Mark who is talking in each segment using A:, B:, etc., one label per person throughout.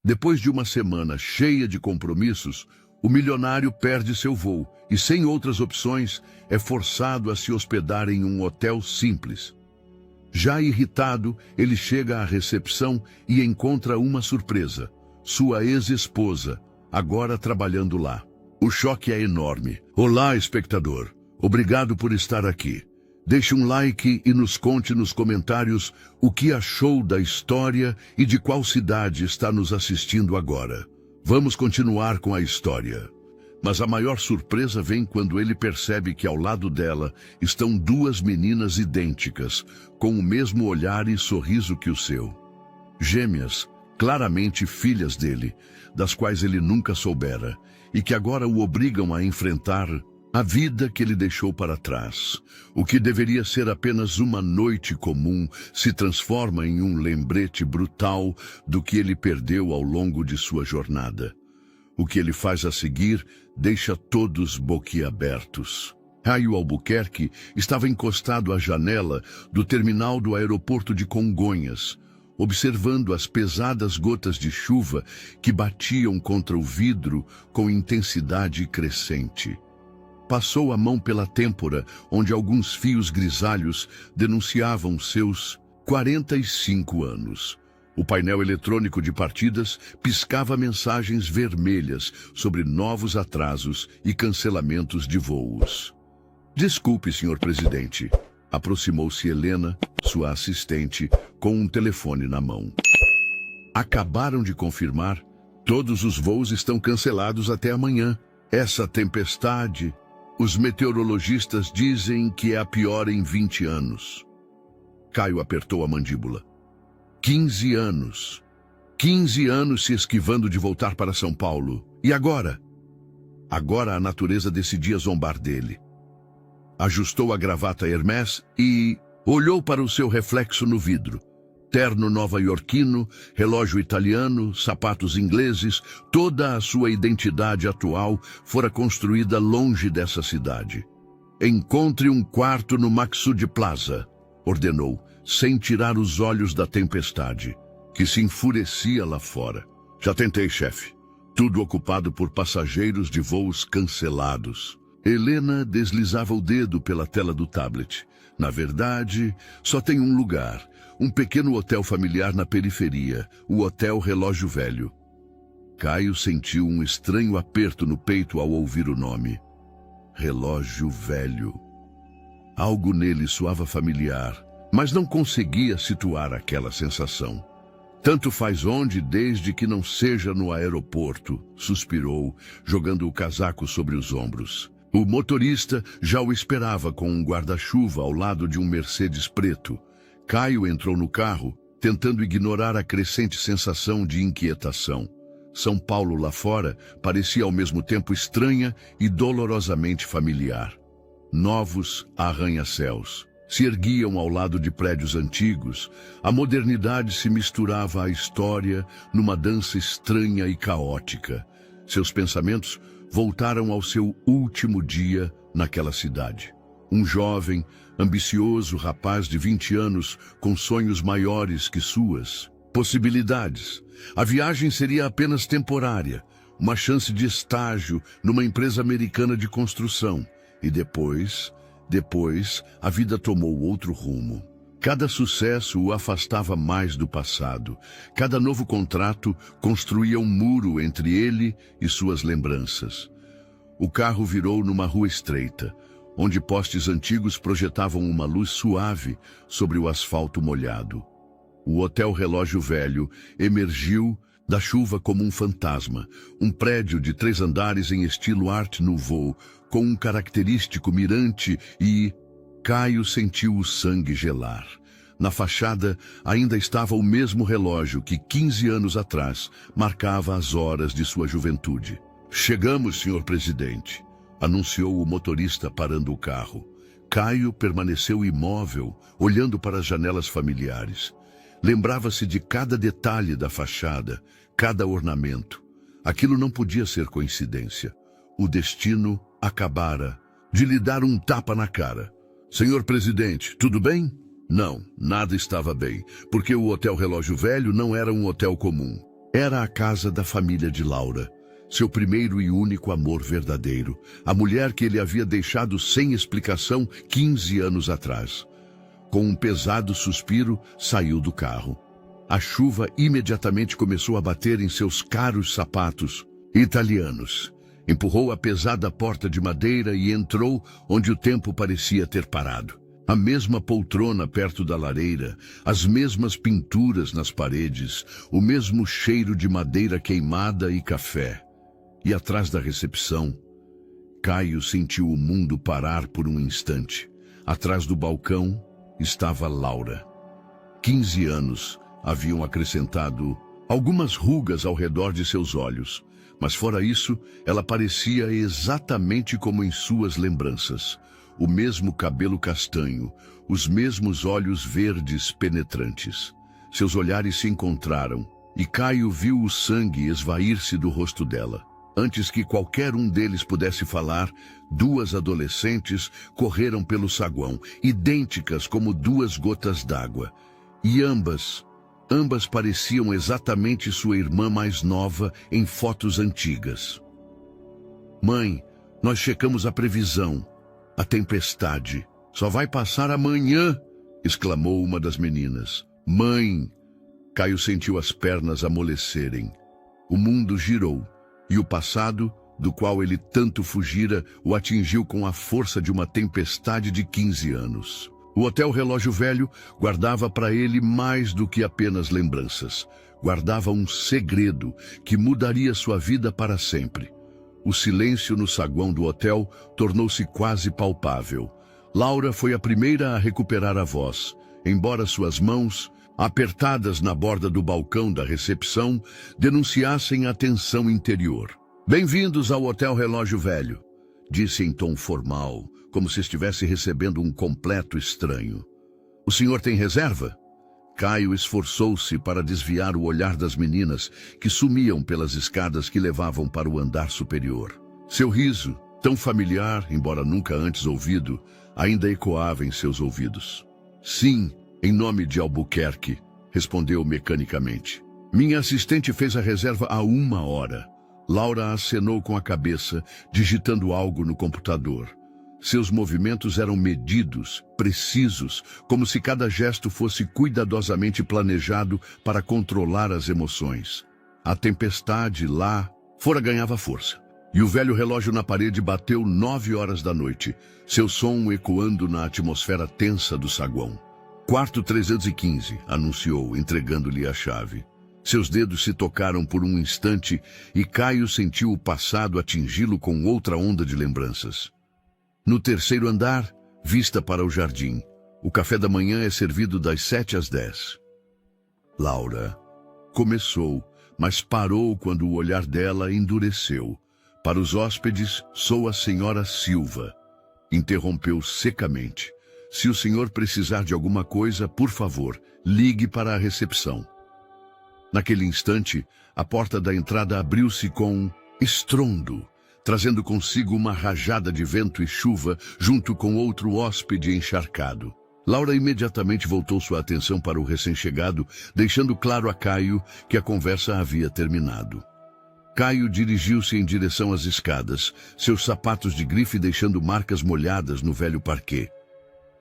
A: Depois de uma semana cheia de compromissos, o milionário perde seu voo e, sem outras opções, é forçado a se hospedar em um hotel simples. Já irritado, ele chega à recepção e encontra uma surpresa: sua ex-esposa, agora trabalhando lá. O choque é enorme. Olá, espectador. Obrigado por estar aqui. Deixe um like e nos conte nos comentários o que achou da história e de qual cidade está nos assistindo agora. Vamos continuar com a história. Mas a maior surpresa vem quando ele percebe que ao lado dela estão duas meninas idênticas, com o mesmo olhar e sorriso que o seu. Gêmeas, claramente filhas dele, das quais ele nunca soubera, e que agora o obrigam a enfrentar a vida que ele deixou para trás. O que deveria ser apenas uma noite comum se transforma em um lembrete brutal do que ele perdeu ao longo de sua jornada. O que ele faz a seguir deixa todos boquiabertos. Caio Albuquerque estava encostado à janela do terminal do aeroporto de Congonhas, observando as pesadas gotas de chuva que batiam contra o vidro com intensidade crescente. Passou a mão pela têmpora, onde alguns fios grisalhos denunciavam seus 45 anos. O painel eletrônico de partidas piscava mensagens vermelhas sobre novos atrasos e cancelamentos de voos. Desculpe, senhor presidente. Aproximou-se Helena, sua assistente, com um telefone na mão. Acabaram de confirmar. Todos os voos estão cancelados até amanhã. Essa tempestade... Os meteorologistas dizem que é a pior em 20 anos. Caio apertou a mandíbula. 15 anos. 15 anos se esquivando de voltar para São Paulo. E agora? Agora a natureza decidia zombar dele. Ajustou a gravata Hermès e olhou para o seu reflexo no vidro. Terno nova-iorquino, relógio italiano, sapatos ingleses, toda a sua identidade atual fora construída longe dessa cidade. Encontre um quarto no Maxud Plaza, ordenou, sem tirar os olhos da tempestade, que se enfurecia lá fora. Já tentei, chefe. Tudo ocupado por passageiros de voos cancelados. Helena deslizava o dedo pela tela do tablet. Na verdade, só tem um lugar. Um pequeno hotel familiar na periferia, o Hotel Relógio Velho. Caio sentiu um estranho aperto no peito ao ouvir o nome. Relógio Velho. Algo nele soava familiar, mas não conseguia situar aquela sensação. Tanto faz onde, desde que não seja no aeroporto, suspirou, jogando o casaco sobre os ombros. O motorista já o esperava com um guarda-chuva ao lado de um Mercedes preto. Caio entrou no carro, tentando ignorar a crescente sensação de inquietação. São Paulo lá fora parecia ao mesmo tempo estranha e dolorosamente familiar. Novos arranha-céus se erguiam ao lado de prédios antigos. A modernidade se misturava à história numa dança estranha e caótica. Seus pensamentos voltaram ao seu último dia naquela cidade. Um jovem, ambicioso rapaz de 20 anos com sonhos maiores que suas possibilidades. A viagem seria apenas temporária, uma chance de estágio numa empresa americana de construção. E depois, a vida tomou outro rumo. Cada sucesso o afastava mais do passado. Cada novo contrato construía um muro entre ele e suas lembranças. O carro virou numa rua estreita, onde postes antigos projetavam uma luz suave sobre o asfalto molhado. O Hotel Relógio Velho emergiu da chuva como um fantasma, um prédio de 3 andares em estilo Art Nouveau, com um característico mirante e... Caio sentiu o sangue gelar. Na fachada ainda estava o mesmo relógio que 15 anos atrás marcava as horas de sua juventude. Chegamos, senhor presidente, anunciou o motorista parando o carro. Caio permaneceu imóvel, olhando para as janelas familiares. Lembrava-se de cada detalhe da fachada, cada ornamento. Aquilo não podia ser coincidência. O destino acabara de lhe dar um tapa na cara. Senhor presidente, tudo bem? Não, nada estava bem, porque o Hotel Relógio Velho não era um hotel comum. Era a casa da família de Laura, seu primeiro e único amor verdadeiro, a mulher que ele havia deixado sem explicação 15 anos atrás. Com um pesado suspiro, saiu do carro. A chuva imediatamente começou a bater em seus caros sapatos italianos. Empurrou a pesada porta de madeira e entrou onde o tempo parecia ter parado. A mesma poltrona perto da lareira, as mesmas pinturas nas paredes, o mesmo cheiro de madeira queimada e café. E atrás da recepção, Caio sentiu o mundo parar por um instante. Atrás do balcão estava Laura. 15 anos haviam acrescentado algumas rugas ao redor de seus olhos, mas fora isso, ela parecia exatamente como em suas lembranças. O mesmo cabelo castanho, os mesmos olhos verdes penetrantes. Seus olhares se encontraram, e Caio viu o sangue esvair-se do rosto dela. Antes que qualquer um deles pudesse falar, duas adolescentes correram pelo saguão, idênticas como duas gotas d'água. E ambas pareciam exatamente sua irmã mais nova em fotos antigas. Mãe, nós checamos a previsão. A tempestade só vai passar amanhã, exclamou uma das meninas. Mãe! Caio sentiu as pernas amolecerem. O mundo girou, e o passado, do qual ele tanto fugira, o atingiu com a força de uma tempestade de 15 anos. O Hotel Relógio Velho guardava para ele mais do que apenas lembranças. Guardava um segredo que mudaria sua vida para sempre. O silêncio no saguão do hotel tornou-se quase palpável. Laura foi a primeira a recuperar a voz, embora suas mãos, apertadas na borda do balcão da recepção, denunciassem a tensão interior. Bem-vindos ao Hotel Relógio Velho, disse em tom formal, como se estivesse recebendo um completo estranho. O senhor tem reserva? Caio esforçou-se para desviar o olhar das meninas que sumiam pelas escadas que levavam para o andar superior. Seu riso, tão familiar, embora nunca antes ouvido, ainda ecoava em seus ouvidos. Sim, em nome de Albuquerque, respondeu mecanicamente. Minha assistente fez a reserva há 1 hora. Laura acenou com a cabeça, digitando algo no computador. Seus movimentos eram medidos, precisos, como se cada gesto fosse cuidadosamente planejado para controlar as emoções. A tempestade lá fora ganhava força, e o velho relógio na parede bateu 9 horas da noite, seu som ecoando na atmosfera tensa do saguão. Quarto 315, anunciou, entregando-lhe a chave. Seus dedos se tocaram por um instante e Caio sentiu o passado atingi-lo com outra onda de lembranças. No 3º andar, vista para o jardim. O café da manhã é servido das 7 às 10. Laura começou, mas parou quando o olhar dela endureceu. Para os hóspedes, sou a senhora Silva. Interrompeu secamente. Se o senhor precisar de alguma coisa, por favor, ligue para a recepção. Naquele instante, a porta da entrada abriu-se com estrondo, trazendo consigo uma rajada de vento e chuva junto com outro hóspede encharcado. Laura imediatamente voltou sua atenção para o recém-chegado, deixando claro a Caio que a conversa havia terminado. Caio dirigiu-se em direção às escadas, seus sapatos de grife deixando marcas molhadas no velho parquet.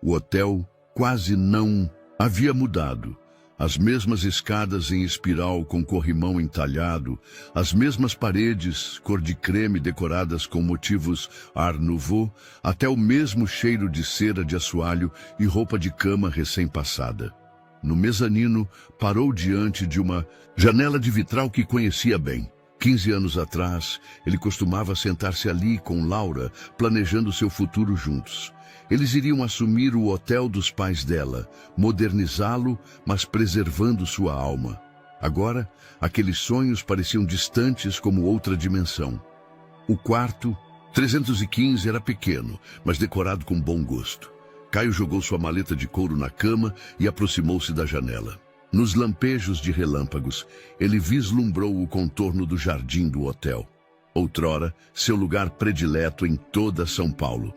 A: O hotel quase não havia mudado. As mesmas escadas em espiral com corrimão entalhado, as mesmas paredes cor de creme decoradas com motivos Art Nouveau, até o mesmo cheiro de cera de assoalho e roupa de cama recém-passada. No mezanino, parou diante de uma janela de vitral que conhecia bem. 15 anos atrás, ele costumava sentar-se ali com Laura, planejando seu futuro juntos. Eles iriam assumir o hotel dos pais dela, modernizá-lo, mas preservando sua alma. Agora, aqueles sonhos pareciam distantes como outra dimensão. O quarto, 315, era pequeno, mas decorado com bom gosto. Caio jogou sua maleta de couro na cama e aproximou-se da janela. Nos lampejos de relâmpagos, ele vislumbrou o contorno do jardim do hotel. Outrora, seu lugar predileto em toda São Paulo.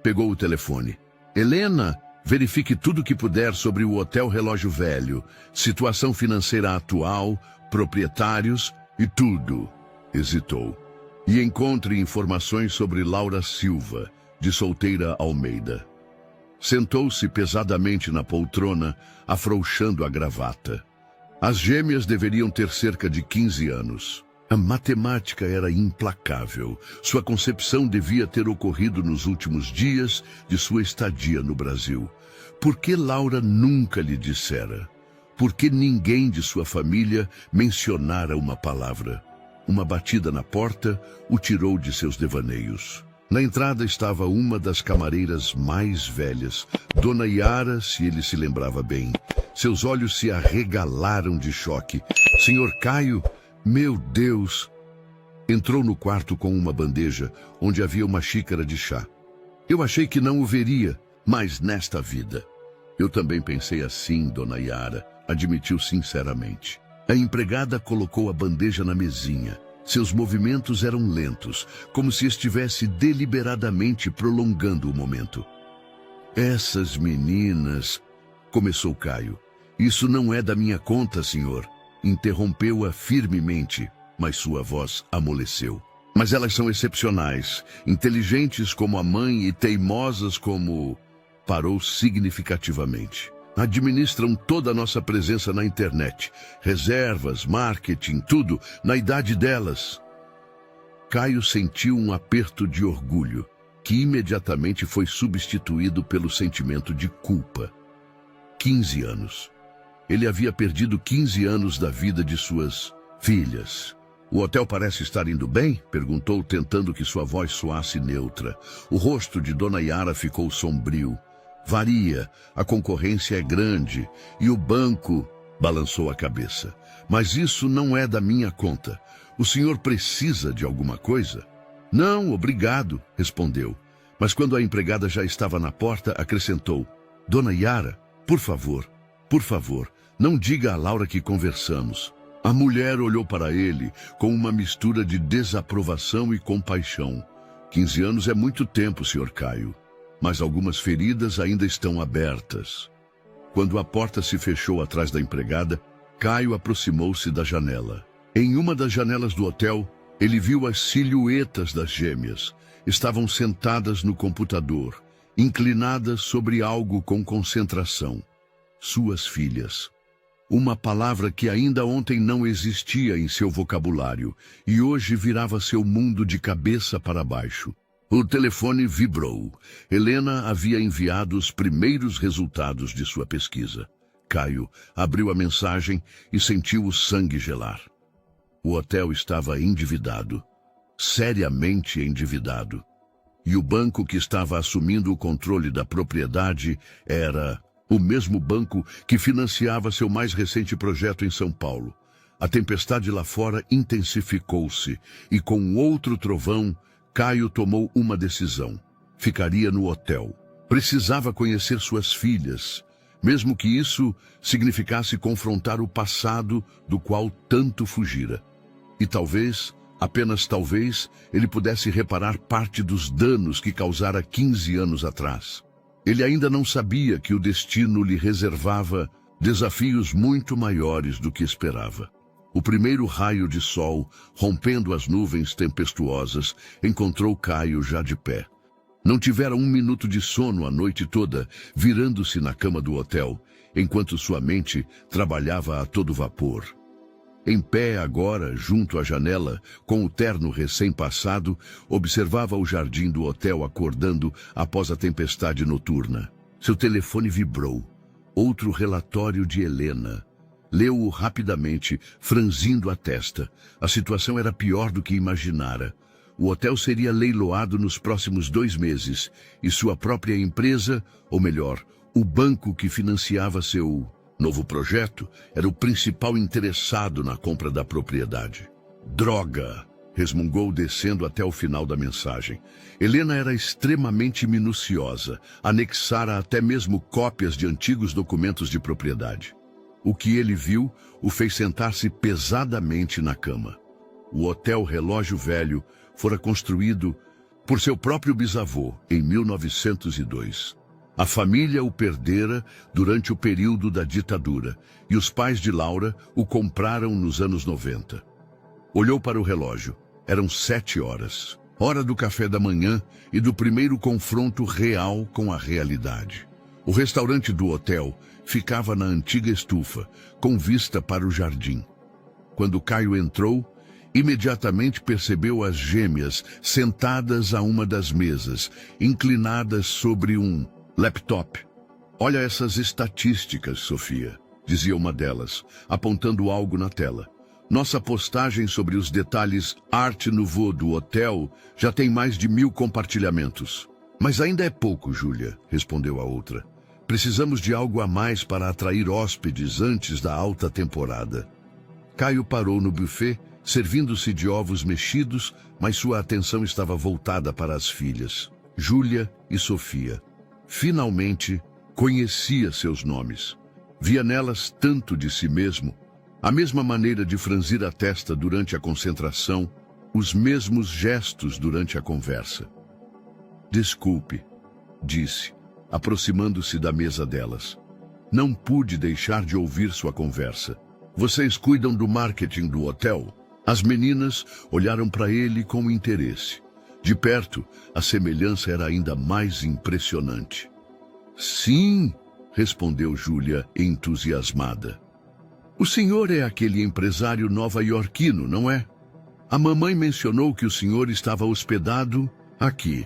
A: Pegou o telefone. Helena, verifique tudo o que puder sobre o Hotel Relógio Velho, situação financeira atual, proprietários e tudo. Hesitou. E encontre informações sobre Laura Silva, de Solteira Almeida. Sentou-se pesadamente na poltrona, afrouxando a gravata. As gêmeas deveriam ter cerca de 15 anos. A matemática era implacável. Sua concepção devia ter ocorrido nos últimos dias de sua estadia no Brasil. Por que Laura nunca lhe dissera? Por que ninguém de sua família mencionara uma palavra? Uma batida na porta o tirou de seus devaneios. Na entrada estava uma das camareiras mais velhas, Dona Yara, se ele se lembrava bem. Seus olhos se arregalaram de choque. Senhor Caio, meu Deus! Entrou no quarto com uma bandeja, onde havia uma xícara de chá. Eu achei que não o veria, mas nesta vida. Eu também pensei assim, Dona Yara, admitiu sinceramente. A empregada colocou a bandeja na mesinha. Seus movimentos eram lentos, como se estivesse deliberadamente prolongando o momento. Essas meninas... Começou Caio. Isso não é da minha conta, senhor. Interrompeu-a firmemente, mas sua voz amoleceu. Mas elas são excepcionais, inteligentes como a mãe e teimosas como... Parou significativamente. Administram toda a nossa presença na internet. Reservas, marketing, tudo, na idade delas. Caio sentiu um aperto de orgulho, que imediatamente foi substituído pelo sentimento de culpa. 15 anos. Ele havia perdido 15 anos da vida de suas filhas. O hotel parece estar indo bem? Perguntou, tentando que sua voz soasse neutra. O rosto de Dona Yara ficou sombrio. Varia, a concorrência é grande e o banco balançou a cabeça. Mas isso não é da minha conta. O senhor precisa de alguma coisa? Não, obrigado, respondeu. Mas quando a empregada já estava na porta, acrescentou: Dona Yara, por favor, não diga a Laura que conversamos. A mulher olhou para ele com uma mistura de desaprovação e compaixão. 15 anos é muito tempo, Sr. Caio. Mas algumas feridas ainda estão abertas. Quando a porta se fechou atrás da empregada, Caio aproximou-se da janela. Em uma das janelas do hotel, ele viu as silhuetas das gêmeas. Estavam sentadas no computador, inclinadas sobre algo com concentração. Suas filhas. Uma palavra que ainda ontem não existia em seu vocabulário e hoje virava seu mundo de cabeça para baixo. O telefone vibrou. Helena havia enviado os primeiros resultados de sua pesquisa. Caio abriu a mensagem e sentiu o sangue gelar. O hotel estava endividado, seriamente endividado. E o banco que estava assumindo o controle da propriedade era o mesmo banco que financiava seu mais recente projeto em São Paulo. A tempestade lá fora intensificou-se e com outro trovão, Caio tomou uma decisão. Ficaria no hotel. Precisava conhecer suas filhas, mesmo que isso significasse confrontar o passado do qual tanto fugira. E talvez, apenas talvez, ele pudesse reparar parte dos danos que causara 15 anos atrás. Ele ainda não sabia que o destino lhe reservava desafios muito maiores do que esperava. O primeiro raio de sol, rompendo as nuvens tempestuosas, encontrou Caio já de pé. Não tivera 1 minuto de sono a noite toda, virando-se na cama do hotel, enquanto sua mente trabalhava a todo vapor. Em pé agora, junto à janela, com o terno recém-passado, observava o jardim do hotel acordando após a tempestade noturna. Seu telefone vibrou. Outro relatório de Helena. Leu-o rapidamente, franzindo a testa. A situação era pior do que imaginara. O hotel seria leiloado nos próximos 2 meses, e sua própria empresa, ou melhor, o banco que financiava seu novo projeto, era o principal interessado na compra da propriedade. Droga! Resmungou descendo até o final da mensagem. Helena era extremamente minuciosa, anexara até mesmo cópias de antigos documentos de propriedade. O que ele viu o fez sentar-se pesadamente na cama. O Hotel Relógio Velho fora construído por seu próprio bisavô em 1902. A família o perdera durante o período da ditadura e os pais de Laura o compraram nos anos 90. Olhou para o relógio. Eram 7 horas. Hora do café da manhã e do primeiro confronto real com a realidade. O restaurante do hotel ficava na antiga estufa, com vista para o jardim. Quando Caio entrou, imediatamente percebeu as gêmeas sentadas a uma das mesas, inclinadas sobre um laptop. Olha essas estatísticas, Sofia, dizia uma delas, apontando algo na tela. Nossa postagem sobre os detalhes Art Nouveau do hotel já tem mais de 1000 compartilhamentos. Mas ainda é pouco, Júlia, respondeu a outra. Precisamos de algo a mais para atrair hóspedes antes da alta temporada. Caio parou no buffet, servindo-se de ovos mexidos, mas sua atenção estava voltada para as filhas, Júlia e Sofia. Finalmente, conhecia seus nomes. Via nelas tanto de si mesmo, a mesma maneira de franzir a testa durante a concentração, os mesmos gestos durante a conversa. Desculpe, disse, aproximando-se da mesa delas. Não pude deixar de ouvir sua conversa. Vocês cuidam do marketing do hotel? As meninas olharam para ele com interesse. De perto, a semelhança era ainda mais impressionante. Sim, respondeu Júlia, entusiasmada. O senhor é aquele empresário nova-iorquino, não é? A mamãe mencionou que o senhor estava hospedado aqui.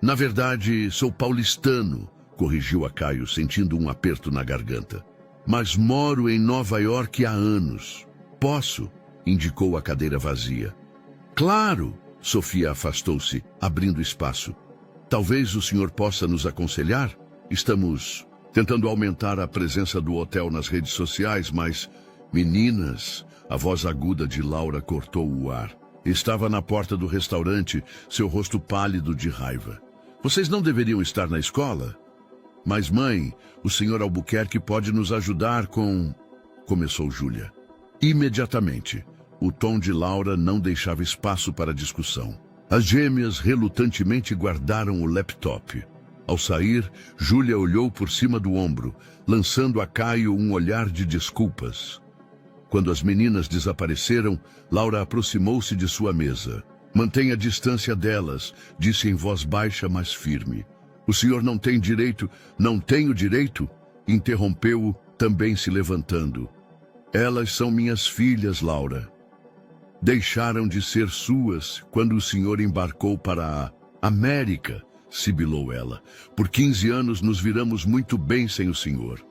A: Na verdade, sou paulistano, corrigiu a Caio, sentindo um aperto na garganta. Mas moro em Nova York há anos. Posso? Indicou a cadeira vazia. Claro! Sofia afastou-se, abrindo espaço. Talvez o senhor possa nos aconselhar? Estamos tentando aumentar a presença do hotel nas redes sociais, mas... Meninas, a voz aguda de Laura cortou o ar. Estava na porta do restaurante, seu rosto pálido de raiva. Vocês não deveriam estar na escola? Mas, mãe, o senhor Albuquerque pode nos ajudar com... Começou Júlia. Imediatamente, o tom de Laura não deixava espaço para discussão. As gêmeas relutantemente guardaram o laptop. Ao sair, Júlia olhou por cima do ombro, lançando a Caio um olhar de desculpas. Quando as meninas desapareceram, Laura aproximou-se de sua mesa. Mantenha a distância delas, disse em voz baixa, mas firme. O senhor não tem direito... Não tenho direito? Interrompeu-o, também se levantando. Elas são minhas filhas, Laura. Deixaram de ser suas quando o senhor embarcou para a América, sibilou ela. Por 15 anos nos viramos muito bem sem o senhor.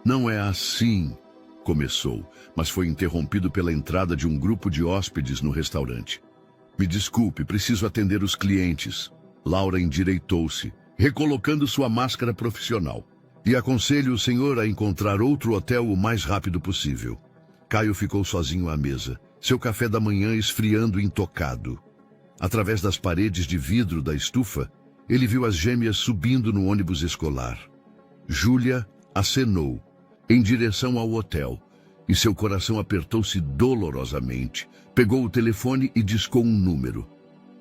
A: Não é assim, começou, mas foi interrompido pela entrada de um grupo de hóspedes no restaurante. Me desculpe, preciso atender os clientes. Laura endireitou-se, recolocando sua máscara profissional. E aconselho o senhor a encontrar outro hotel o mais rápido possível. Caio ficou sozinho à mesa, seu café da manhã esfriando intocado. Através das paredes de vidro da estufa, ele viu as gêmeas subindo no ônibus escolar. Júlia acenou, em direção ao hotel, e seu coração apertou-se dolorosamente. Pegou o telefone e discou um número.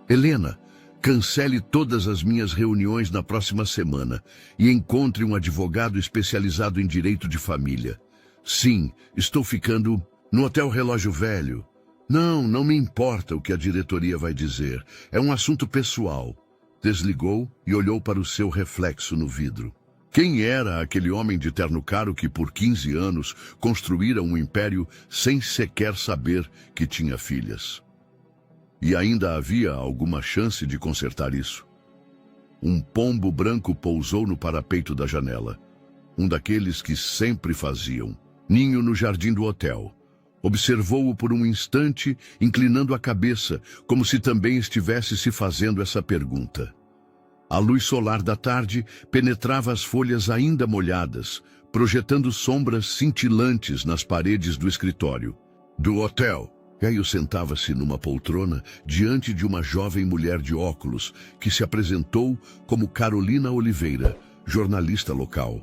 A: Helena, cancele todas as minhas reuniões na próxima semana e encontre um advogado especializado em direito de família. Sim, estou ficando no Hotel Relógio Velho. Não me importa o que a diretoria vai dizer. É um assunto pessoal. Desligou e olhou para o seu reflexo no vidro. Quem era aquele homem de terno caro que por 15 anos construíra um império sem sequer saber que tinha filhas? E ainda havia alguma chance de consertar isso? Um pombo branco pousou no parapeito da janela. Um daqueles que sempre faziam ninho no jardim do hotel. Observou-o por um instante, inclinando a cabeça, como se também estivesse se fazendo essa pergunta. A luz solar da tarde penetrava as folhas ainda molhadas, projetando sombras cintilantes nas paredes do escritório. Do hotel, Caio sentava-se numa poltrona diante de uma jovem mulher de óculos que se apresentou como Carolina Oliveira, jornalista local.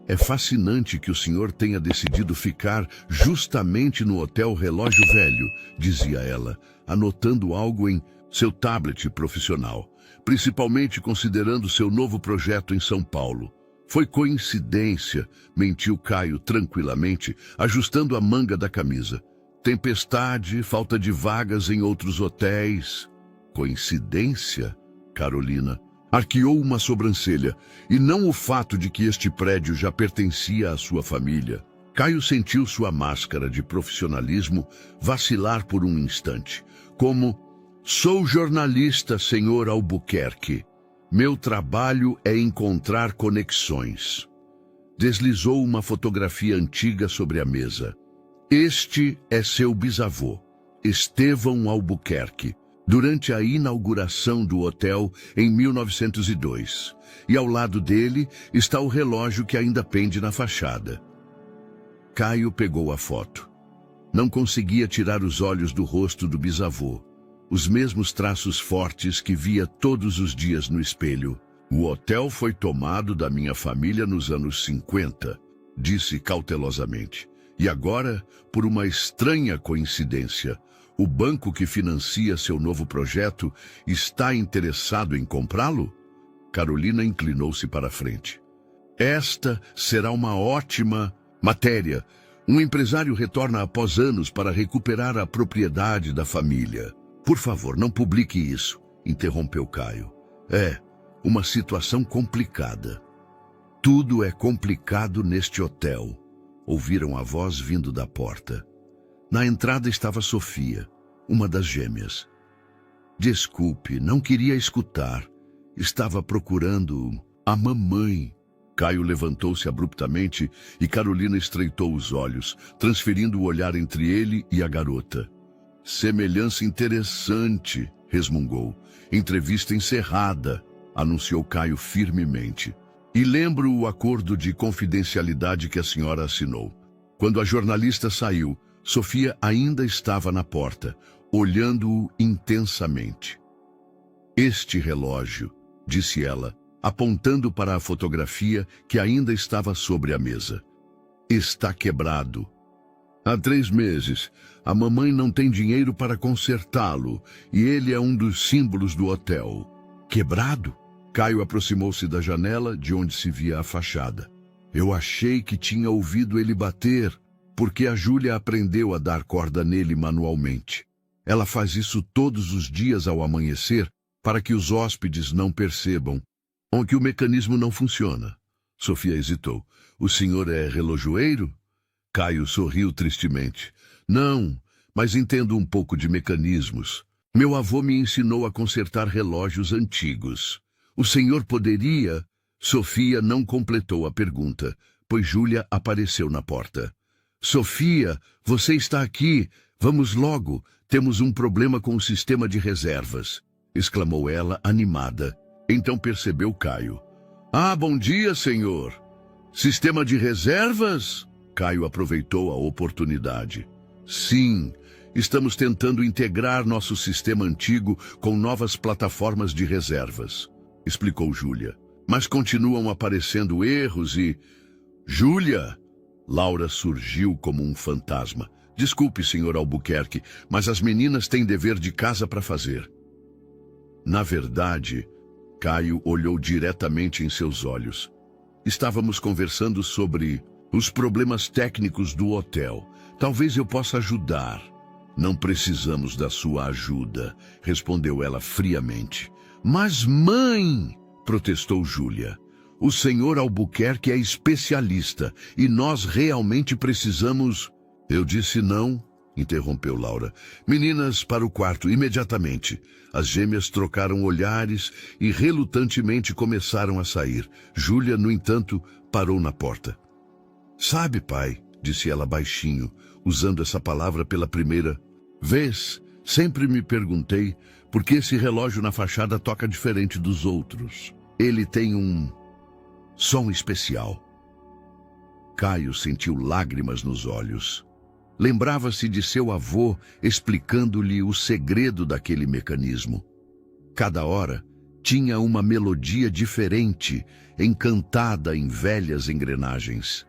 A: É fascinante que o senhor tenha decidido ficar justamente no Hotel Relógio Velho, dizia ela, anotando algo em seu tablet profissional, principalmente considerando seu novo projeto em São Paulo. Foi coincidência, mentiu Caio tranquilamente, ajustando a manga da camisa. Tempestade, falta de vagas em outros hotéis. Coincidência? Carolina arqueou uma sobrancelha, e não o fato de que este prédio já pertencia à sua família. Caio sentiu sua máscara de profissionalismo vacilar por um instante, como: "Sou jornalista, senhor Albuquerque. Meu trabalho é encontrar conexões." Deslizou uma fotografia antiga sobre a mesa. "Este é seu bisavô, Estevão Albuquerque, durante a inauguração do hotel em 1902. E ao lado dele está o relógio que ainda pende na fachada." Caio pegou a foto. Não conseguia tirar os olhos do rosto do bisavô. Os mesmos traços fortes que via todos os dias no espelho. "O hotel foi tomado da minha família nos anos 50, disse cautelosamente. "E agora, por uma estranha coincidência, o banco que financia seu novo projeto está interessado em comprá-lo?" Carolina inclinou-se para a frente. "Esta será uma ótima matéria. Um empresário retorna após anos para recuperar a propriedade da família." "Por favor, não publique isso", interrompeu Caio. "É uma situação complicada." "Tudo é complicado neste hotel." Ouviram a voz vindo da porta. Na entrada estava Sofia, uma das gêmeas. "Desculpe, não queria escutar. Estava procurando a mamãe." Caio levantou-se abruptamente e Carolina estreitou os olhos, transferindo o olhar entre ele e a garota. "Semelhança interessante", resmungou. "Entrevista encerrada", anunciou Caio firmemente. "E lembro o acordo de confidencialidade que a senhora assinou." Quando a jornalista saiu, Sofia ainda estava na porta, olhando-o intensamente. "Este relógio", disse ela, apontando para a fotografia que ainda estava sobre a mesa, "está quebrado. Há 3 meses. A mamãe não tem dinheiro para consertá-lo e ele é um dos símbolos do hotel." "Quebrado?" Caio aproximou-se da janela de onde se via a fachada. "Eu achei que tinha ouvido ele bater, porque a Júlia aprendeu a dar corda nele manualmente. Ela faz isso todos os dias ao amanhecer para que os hóspedes não percebam que o mecanismo não funciona." Sofia hesitou. "O senhor é relojoeiro?" Caio sorriu tristemente. "Não, mas entendo um pouco de mecanismos. Meu avô me ensinou a consertar relógios antigos. O senhor poderia..." Sofia não completou a pergunta, pois Júlia apareceu na porta. "Sofia, você está aqui. Vamos logo. Temos um problema com o sistema de reservas", exclamou ela, animada. Então percebeu Caio. "Ah, bom dia, senhor. Sistema de reservas?" Caio aproveitou a oportunidade. "Sim, estamos tentando integrar nosso sistema antigo com novas plataformas de reservas", explicou Júlia. "Mas continuam aparecendo erros e..." "Júlia!" Laura surgiu como um fantasma. "Desculpe, senhor Albuquerque, mas as meninas têm dever de casa para fazer." Na verdade, Caio olhou diretamente em seus olhos. "Estávamos conversando sobre os problemas técnicos do hotel. Talvez eu possa ajudar." "Não precisamos da sua ajuda", respondeu ela friamente. "Mas, mãe!" protestou Júlia. "O senhor Albuquerque é especialista e nós realmente precisamos..." "Eu disse não", interrompeu Laura. "Meninas, para o quarto, imediatamente." As gêmeas trocaram olhares e relutantemente começaram a sair. Júlia, no entanto, parou na porta. "Sabe, pai", disse ela baixinho, usando essa palavra pela primeira vez, "sempre me perguntei por que esse relógio na fachada toca diferente dos outros. Ele tem um som especial." Caio sentiu lágrimas nos olhos. Lembrava-se de seu avô explicando-lhe o segredo daquele mecanismo. Cada hora tinha uma melodia diferente, encantada em velhas engrenagens.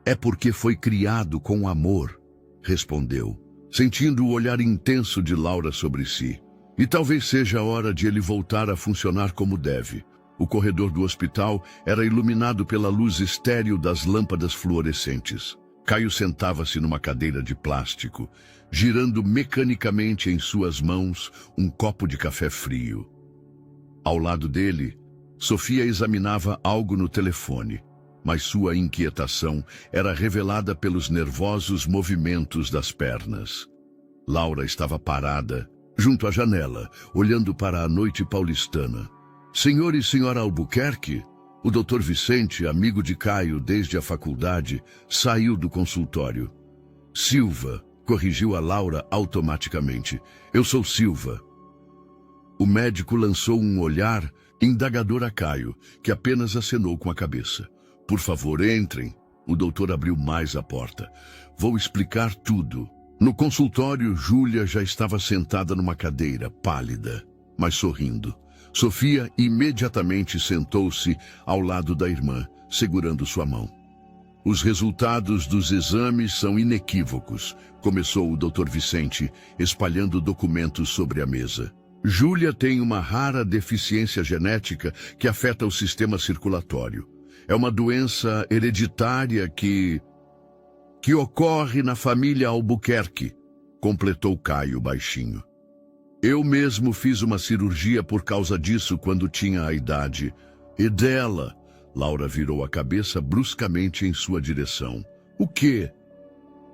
A: "É porque foi criado com amor", respondeu, sentindo o olhar intenso de Laura sobre si. "E talvez seja a hora de ele voltar a funcionar como deve." O corredor do hospital era iluminado pela luz estéril das lâmpadas fluorescentes. Caio sentava-se numa cadeira de plástico, girando mecanicamente em suas mãos um copo de café frio. Ao lado dele, Sofia examinava algo no telefone, mas sua inquietação era revelada pelos nervosos movimentos das pernas. Laura estava parada, junto à janela, olhando para a noite paulistana. Senhor e senhora Albuquerque, o Dr. Vicente, amigo de Caio desde a faculdade, saiu do consultório. Silva, corrigiu a Laura automaticamente. Eu sou Silva. O médico lançou um olhar indagador a Caio, que apenas acenou com a cabeça. Por favor, entrem. O doutor abriu mais a porta. Vou explicar tudo. No consultório, Júlia já estava sentada numa cadeira, pálida, mas sorrindo. Sofia imediatamente sentou-se ao lado da irmã, segurando sua mão. Os resultados dos exames são inequívocos, começou o Dr. Vicente, espalhando documentos sobre a mesa. Júlia tem uma rara deficiência genética que afeta o sistema circulatório. É uma doença hereditária que ocorre na família Albuquerque, completou Caio baixinho. Eu mesmo fiz uma cirurgia por causa disso quando tinha a idade. E dela? Laura virou a cabeça bruscamente em sua direção. O quê?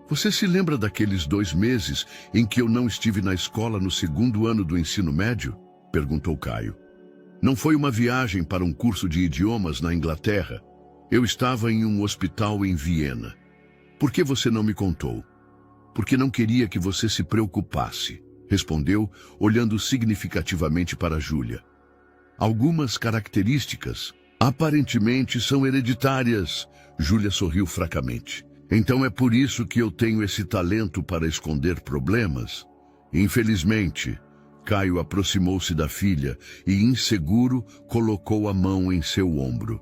A: Você se lembra daqueles 2 meses em que eu não estive na escola no 2º ano do ensino médio? Perguntou Caio. Não foi uma viagem para um curso de idiomas na Inglaterra. Eu estava em um hospital em Viena. Por que você não me contou? Porque não queria que você se preocupasse, respondeu, olhando significativamente para Júlia. Algumas características aparentemente são hereditárias. Júlia sorriu fracamente. Então é por isso que eu tenho esse talento para esconder problemas? Infelizmente, Caio aproximou-se da filha e, inseguro, colocou a mão em seu ombro.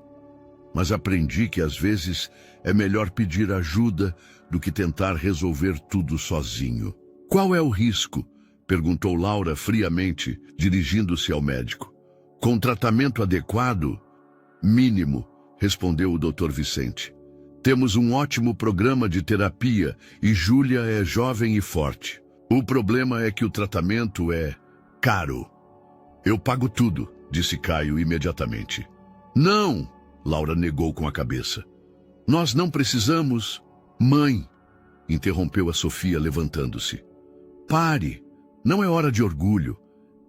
A: Mas aprendi que às vezes é melhor pedir ajuda do que tentar resolver tudo sozinho. Qual é o risco? Perguntou Laura friamente, dirigindo-se ao médico. Com tratamento adequado? Mínimo, respondeu o Dr. Vicente. Temos um ótimo programa de terapia e Júlia é jovem e forte. O problema é que o tratamento é caro. Eu pago tudo, disse Caio imediatamente. Não, Laura negou com a cabeça. Nós não precisamos. Mãe, interrompeu a Sofia levantando-se. Pare. Não é hora de orgulho.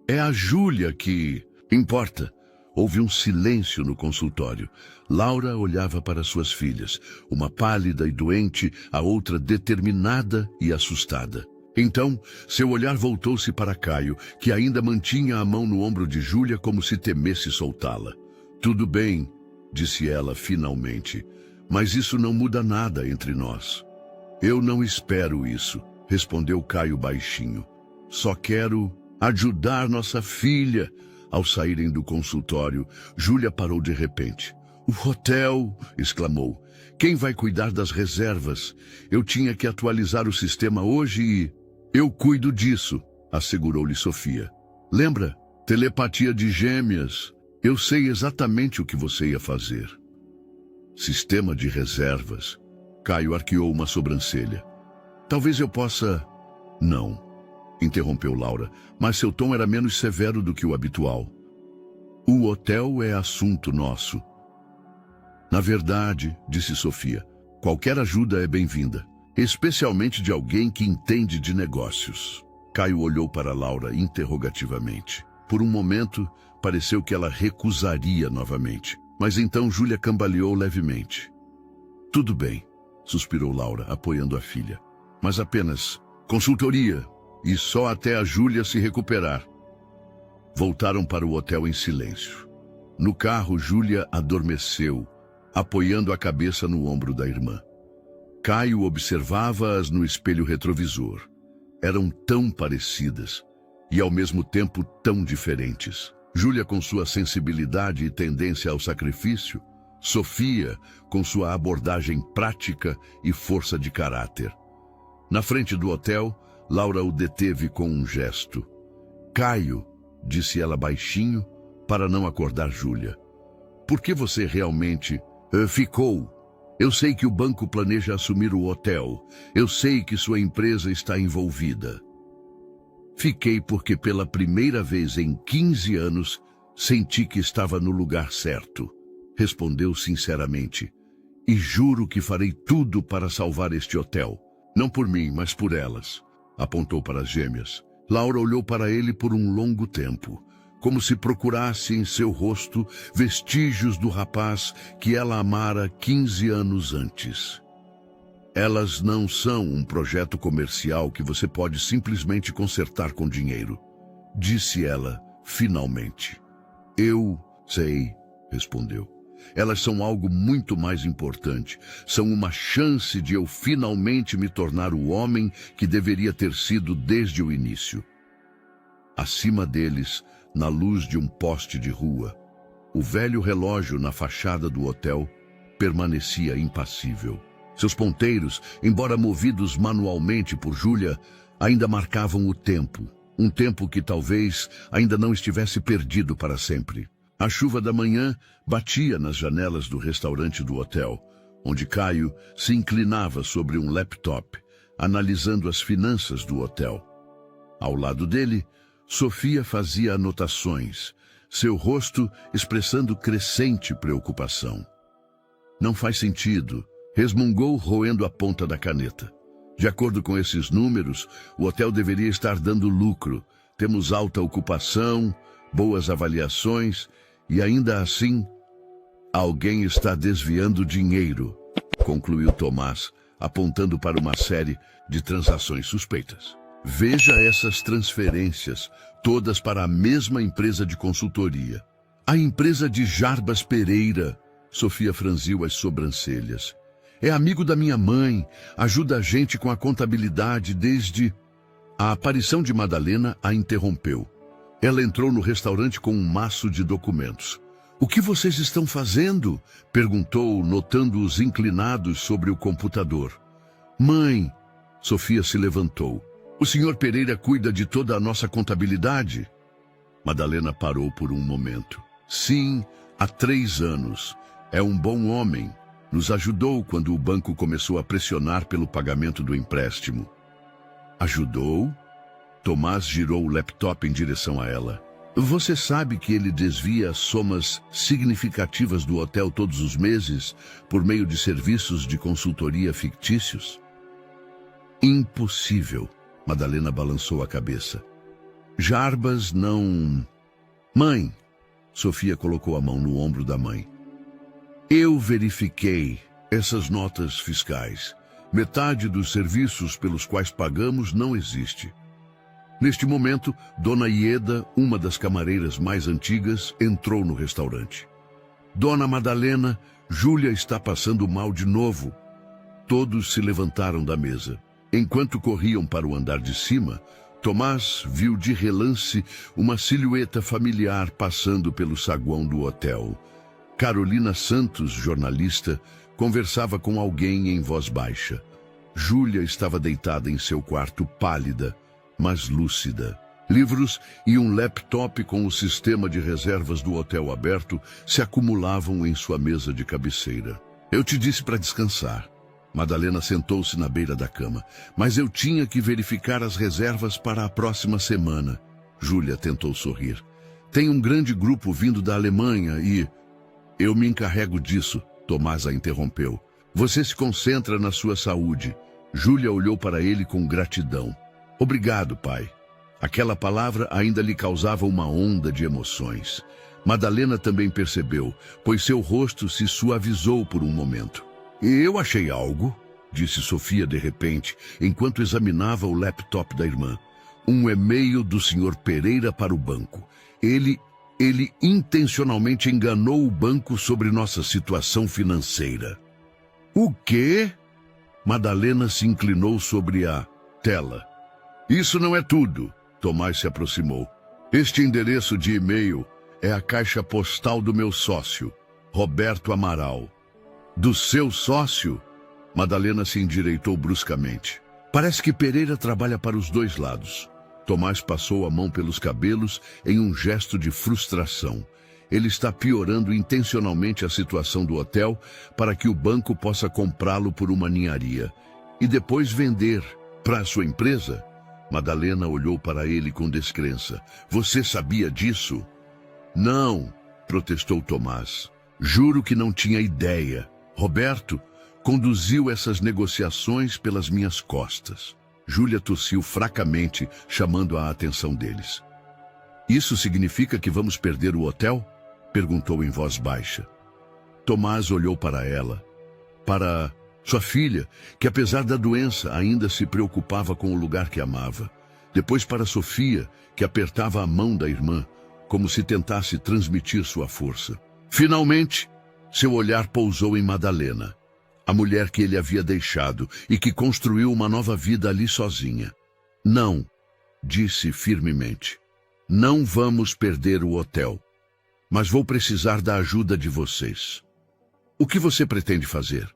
A: É a Júlia que importa. Houve um silêncio no consultório. Laura olhava para suas filhas, uma pálida e doente, a outra determinada e assustada. Então, seu olhar voltou-se para Caio, que ainda mantinha a mão no ombro de Júlia como se temesse soltá-la. Tudo bem, disse ela finalmente, mas isso não muda nada entre nós. Eu não espero isso, respondeu Caio baixinho. Só quero ajudar nossa filha. Ao saírem do consultório, Júlia parou de repente. O hotel, exclamou. Quem vai cuidar das reservas? Eu tinha que atualizar o sistema hoje e... Eu cuido disso, assegurou-lhe Sofia. Lembra? Telepatia de gêmeas. Eu sei exatamente o que você ia fazer. Sistema de reservas. Caio arqueou uma sobrancelha. Talvez eu possa... Não, interrompeu Laura, mas seu tom era menos severo do que o habitual. O hotel é assunto nosso. Na verdade, disse Sofia, qualquer ajuda é bem-vinda, especialmente de alguém que entende de negócios. Caio olhou para Laura interrogativamente. Por um momento, pareceu que ela recusaria novamente, mas então Júlia cambaleou levemente. Tudo bem, suspirou Laura, apoiando a filha, mas apenas consultoria. E só até a Júlia se recuperar. Voltaram para o hotel em silêncio. No carro, Júlia adormeceu, apoiando a cabeça no ombro da irmã. Caio observava-as no espelho retrovisor. Eram tão parecidas e, ao mesmo tempo, tão diferentes. Júlia com sua sensibilidade e tendência ao sacrifício, Sofia com sua abordagem prática e força de caráter. Na frente do hotel, Laura o deteve com um gesto. Caio, disse ela baixinho, para não acordar Júlia. Por que você realmente ficou? Eu sei que o banco planeja assumir o hotel. Eu sei que sua empresa está envolvida. Fiquei porque pela primeira vez em 15 anos senti que estava no lugar certo. Respondeu sinceramente. E juro que farei tudo para salvar este hotel. Não por mim, mas por elas. Apontou para as gêmeas. Laura olhou para ele por um longo tempo, como se procurasse em seu rosto vestígios do rapaz que ela amara 15 anos antes. Elas não são um projeto comercial que você pode simplesmente consertar com dinheiro, disse ela, finalmente. Eu sei, respondeu. Elas são algo muito mais importante. São uma chance de eu finalmente me tornar o homem que deveria ter sido desde o início. Acima deles, na luz de um poste de rua, o velho relógio na fachada do hotel permanecia impassível. Seus ponteiros, embora movidos manualmente por Júlia, ainda marcavam o tempo. Um tempo que talvez ainda não estivesse perdido para sempre. A chuva da manhã batia nas janelas do restaurante do hotel, onde Caio se inclinava sobre um laptop, analisando as finanças do hotel. Ao lado dele, Sofia fazia anotações, seu rosto expressando crescente preocupação. Não faz sentido, resmungou roendo a ponta da caneta. De acordo com esses números, o hotel deveria estar dando lucro. Temos alta ocupação, boas avaliações e ainda assim, alguém está desviando dinheiro, concluiu Tomás, apontando para uma série de transações suspeitas. Veja essas transferências, todas para a mesma empresa de consultoria. A empresa de Jarbas Pereira, Sofia franziu as sobrancelhas. É amigo da minha mãe, ajuda a gente com a contabilidade desde... A aparição de Madalena a interrompeu. Ela entrou no restaurante com um maço de documentos. O que vocês estão fazendo? Perguntou, notando-os inclinados sobre o computador. Mãe, Sofia se levantou. O senhor Pereira cuida de toda a nossa contabilidade? Madalena parou por um momento. Sim, há 3 anos. É um bom homem. Nos ajudou quando o banco começou a pressionar pelo pagamento do empréstimo. Ajudou? Tomás girou o laptop em direção a ela. Você sabe que ele desvia somas significativas do hotel todos os meses por meio de serviços de consultoria fictícios? Impossível. Madalena balançou a cabeça. Jarbas não... Mãe! Sofia colocou a mão no ombro da mãe. Eu verifiquei essas notas fiscais. Metade dos serviços pelos quais pagamos não existe. Neste momento, Dona Ieda, uma das camareiras mais antigas, entrou no restaurante. Dona Madalena, Júlia está passando mal de novo. Todos se levantaram da mesa. Enquanto corriam para o andar de cima, Tomás viu de relance uma silhueta familiar passando pelo saguão do hotel. Carolina Santos, jornalista, conversava com alguém em voz baixa. Júlia estava deitada em seu quarto, pálida, mas lúcida. Livros e um laptop com o sistema de reservas do hotel aberto se acumulavam em sua mesa de cabeceira. Eu te disse para descansar. Madalena sentou-se na beira da cama. Mas eu tinha que verificar as reservas para a próxima semana. Júlia tentou sorrir. Tem um grande grupo vindo da Alemanha e... Eu me encarrego disso, Tomás a interrompeu. Você se concentra na sua saúde. Júlia olhou para ele com gratidão. Obrigado, pai. Aquela palavra ainda lhe causava uma onda de emoções. Madalena também percebeu, pois seu rosto se suavizou por um momento. Eu achei algo, disse Sofia de repente, enquanto examinava o laptop da irmã. Um e-mail do Sr. Pereira para o banco. Ele intencionalmente enganou o banco sobre nossa situação financeira. O quê? Madalena se inclinou sobre a tela. Isso não é tudo. Tomás se aproximou. Este endereço de e-mail é a caixa postal do meu sócio, Roberto Amaral. Do seu sócio? Madalena se endireitou bruscamente. Parece que Pereira trabalha para os dois lados. Tomás passou a mão pelos cabelos em um gesto de frustração. Ele está piorando intencionalmente a situação do hotel para que o banco possa comprá-lo por uma ninharia e depois vender para a sua empresa. Madalena olhou para ele com descrença. Você sabia disso? Não, protestou Tomás. Juro que não tinha ideia. Roberto conduziu essas negociações pelas minhas costas. Júlia tossiu fracamente, chamando a atenção deles. Isso significa que vamos perder o hotel? Perguntou em voz baixa. Tomás olhou para ela, para sua filha, que apesar da doença ainda se preocupava com o lugar que amava. Depois para Sofia, que apertava a mão da irmã, como se tentasse transmitir sua força. Finalmente, seu olhar pousou em Madalena, a mulher que ele havia deixado e que construiu uma nova vida ali sozinha. Não, disse firmemente. Não vamos perder o hotel, mas vou precisar da ajuda de vocês. O que você pretende fazer?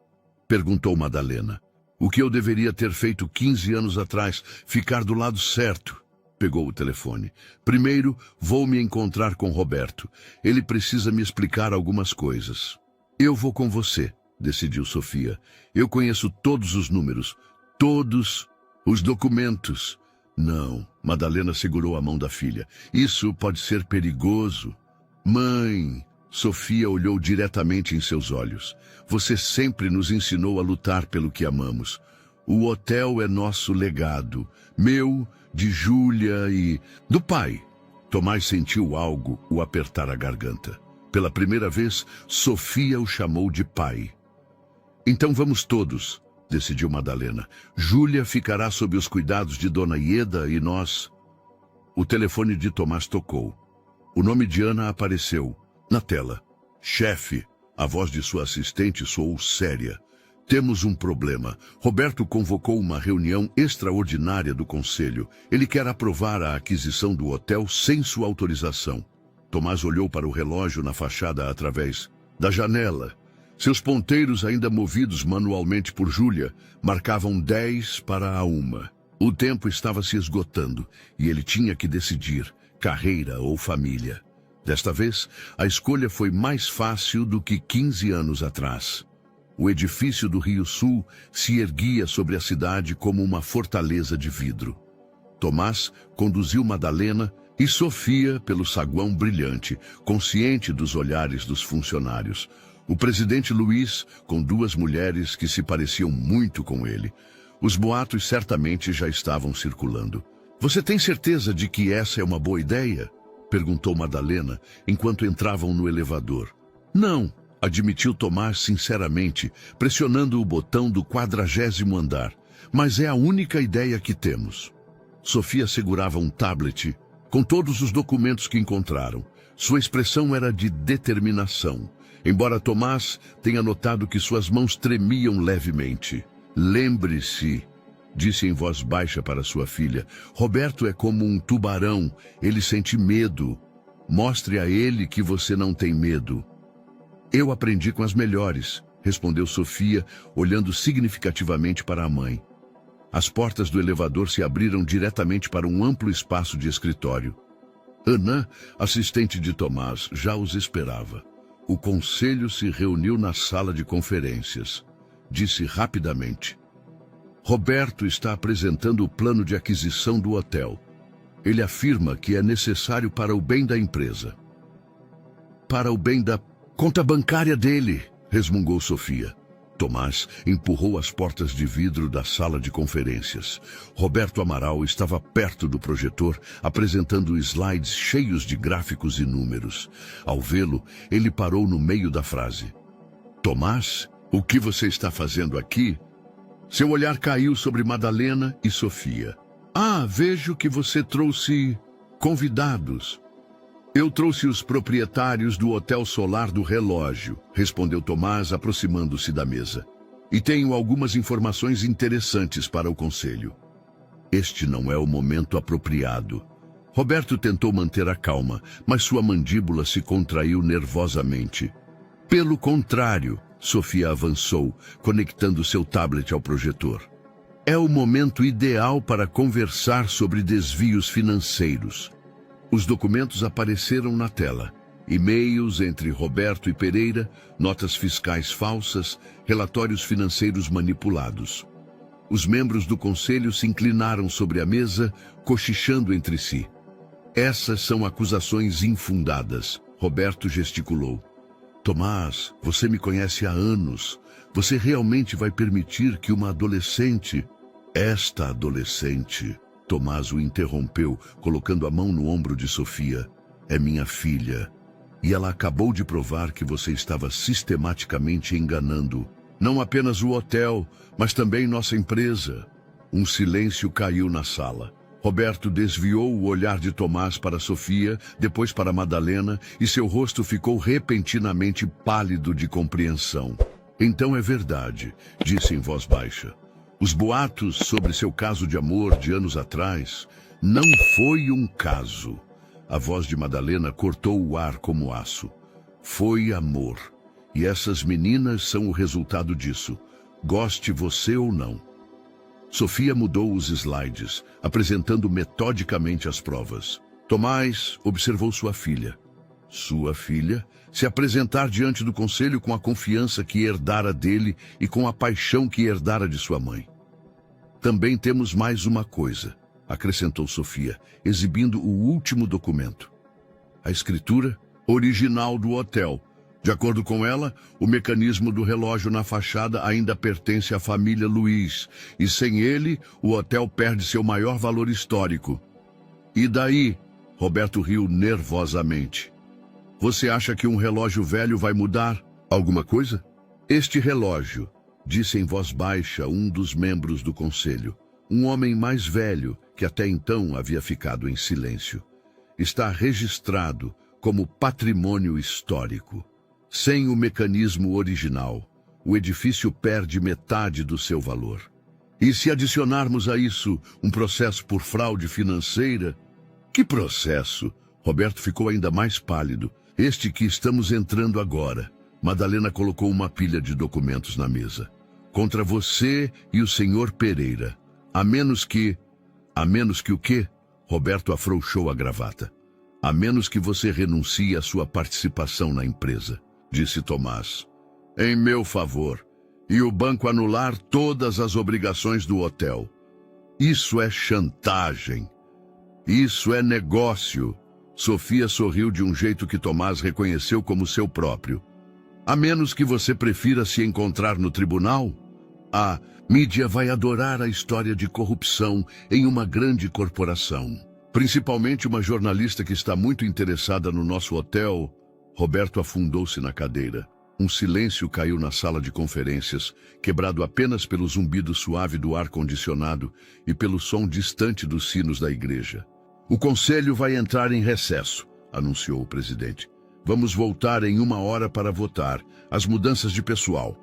A: Perguntou Madalena. O que eu deveria ter feito 15 anos atrás, ficar do lado certo. Pegou o telefone. Primeiro, vou me encontrar com Roberto. Ele precisa me explicar algumas coisas. Eu vou com você, decidiu Sofia. Eu conheço todos os números, todos os documentos. Não, Madalena segurou a mão da filha. Isso pode ser perigoso. Mãe, Sofia olhou diretamente em seus olhos. Você sempre nos ensinou a lutar pelo que amamos. O hotel é nosso legado, meu, de Júlia e do pai. Tomás sentiu algo o apertar a garganta. Pela primeira vez, Sofia o chamou de pai. Então vamos todos, decidiu Madalena. Júlia ficará sob os cuidados de Dona Ieda e nós... O telefone de Tomás tocou. O nome de Ana apareceu na tela. Chefe, a voz de sua assistente soou séria. Temos um problema. Roberto convocou uma reunião extraordinária do conselho. Ele quer aprovar a aquisição do hotel sem sua autorização. Tomás olhou para o relógio na fachada através da janela. Seus ponteiros, ainda movidos manualmente por Júlia, marcavam 10:01. O tempo estava se esgotando e ele tinha que decidir, carreira ou família. Desta vez, a escolha foi mais fácil do que 15 anos atrás. O edifício do Rio Sul se erguia sobre a cidade como uma fortaleza de vidro. Tomás conduziu Madalena e Sofia pelo saguão brilhante, consciente dos olhares dos funcionários. O presidente Luiz, com duas mulheres que se pareciam muito com ele. Os boatos certamente já estavam circulando. Você tem certeza de que essa é uma boa ideia? Perguntou Madalena, enquanto entravam no elevador. Não, admitiu Tomás sinceramente, pressionando o botão do 40º andar. Mas é a única ideia que temos. Sofia segurava um tablet com todos os documentos que encontraram. Sua expressão era de determinação, embora Tomás tenha notado que suas mãos tremiam levemente. Lembre-se, disse em voz baixa para sua filha, Roberto é como um tubarão, ele sente medo. Mostre a ele que você não tem medo. Eu aprendi com as melhores, respondeu Sofia, olhando significativamente para a mãe. As portas do elevador se abriram diretamente para um amplo espaço de escritório. Ana, assistente de Tomás, já os esperava. O conselho se reuniu na sala de conferências. Disse rapidamente. Roberto está apresentando o plano de aquisição do hotel. Ele afirma que é necessário para o bem da empresa. Para o bem da conta bancária dele, resmungou Sofia. Tomás empurrou as portas de vidro da sala de conferências. Roberto Amaral estava perto do projetor, apresentando slides cheios de gráficos e números. Ao vê-lo, ele parou no meio da frase. Tomás, o que você está fazendo aqui? Seu olhar caiu sobre Madalena e Sofia. Ah, vejo que você trouxe convidados. Eu trouxe os proprietários do Hotel Solar do Relógio, respondeu Tomás, aproximando-se da mesa. E tenho algumas informações interessantes para o conselho. Este não é o momento apropriado. Roberto tentou manter a calma, mas sua mandíbula se contraiu nervosamente. Pelo contrário, Sofia avançou, conectando seu tablet ao projetor. É o momento ideal para conversar sobre desvios financeiros. Os documentos apareceram na tela E-mails entre Roberto e Pereira, notas fiscais falsas, relatórios financeiros manipulados. Os membros do conselho se inclinaram sobre a mesa, cochichando entre si. Essas são acusações infundadas, Roberto gesticulou. Tomás, você me conhece há anos. Você realmente vai permitir que uma adolescente... Esta adolescente... Tomás o interrompeu, colocando a mão no ombro de Sofia. É minha filha. E ela acabou de provar que você estava sistematicamente enganando. Não apenas o hotel, mas também nossa empresa. Um silêncio caiu na sala. Roberto desviou o olhar de Tomás para Sofia, depois para Madalena, e seu rosto ficou repentinamente pálido de compreensão. Então é verdade, disse em voz baixa. Os boatos sobre seu caso de amor de anos atrás não foi um caso. A voz de Madalena cortou o ar como aço. Foi amor. E essas meninas são o resultado disso. Goste você ou não. Sofia mudou os slides, apresentando metodicamente as provas. Tomás observou sua filha. Sua filha se apresentar diante do conselho com a confiança que herdara dele e com a paixão que herdara de sua mãe. Também temos mais uma coisa, acrescentou Sofia, exibindo o último documento. A escritura original do hotel. De acordo com ela, o mecanismo do relógio na fachada ainda pertence à família Luiz, e sem ele, o hotel perde seu maior valor histórico. E daí? Roberto riu nervosamente. Você acha que um relógio velho vai mudar alguma coisa? Este relógio, disse em voz baixa um dos membros do conselho, um homem mais velho que até então havia ficado em silêncio, está registrado como patrimônio histórico. Sem o mecanismo original, o edifício perde metade do seu valor. E se adicionarmos a isso um processo por fraude financeira... Que processo? Roberto ficou ainda mais pálido. Este que estamos entrando agora. Madalena colocou uma pilha de documentos na mesa. Contra você e o senhor Pereira. A menos que o quê? Roberto afrouxou a gravata. A menos que você renuncie à sua participação na empresa, disse Tomás. Em meu favor. E o banco anular todas as obrigações do hotel. Isso é chantagem. Isso é negócio. Sofia sorriu de um jeito que Tomás reconheceu como seu próprio. A menos que você prefira se encontrar no tribunal, a mídia vai adorar a história de corrupção em uma grande corporação. Principalmente uma jornalista que está muito interessada no nosso hotel. Roberto afundou-se na cadeira. Um silêncio caiu na sala de conferências, quebrado apenas pelo zumbido suave do ar-condicionado e pelo som distante dos sinos da igreja. O conselho vai entrar em recesso, anunciou o presidente. Vamos voltar em 1 hora para votar as mudanças de pessoal.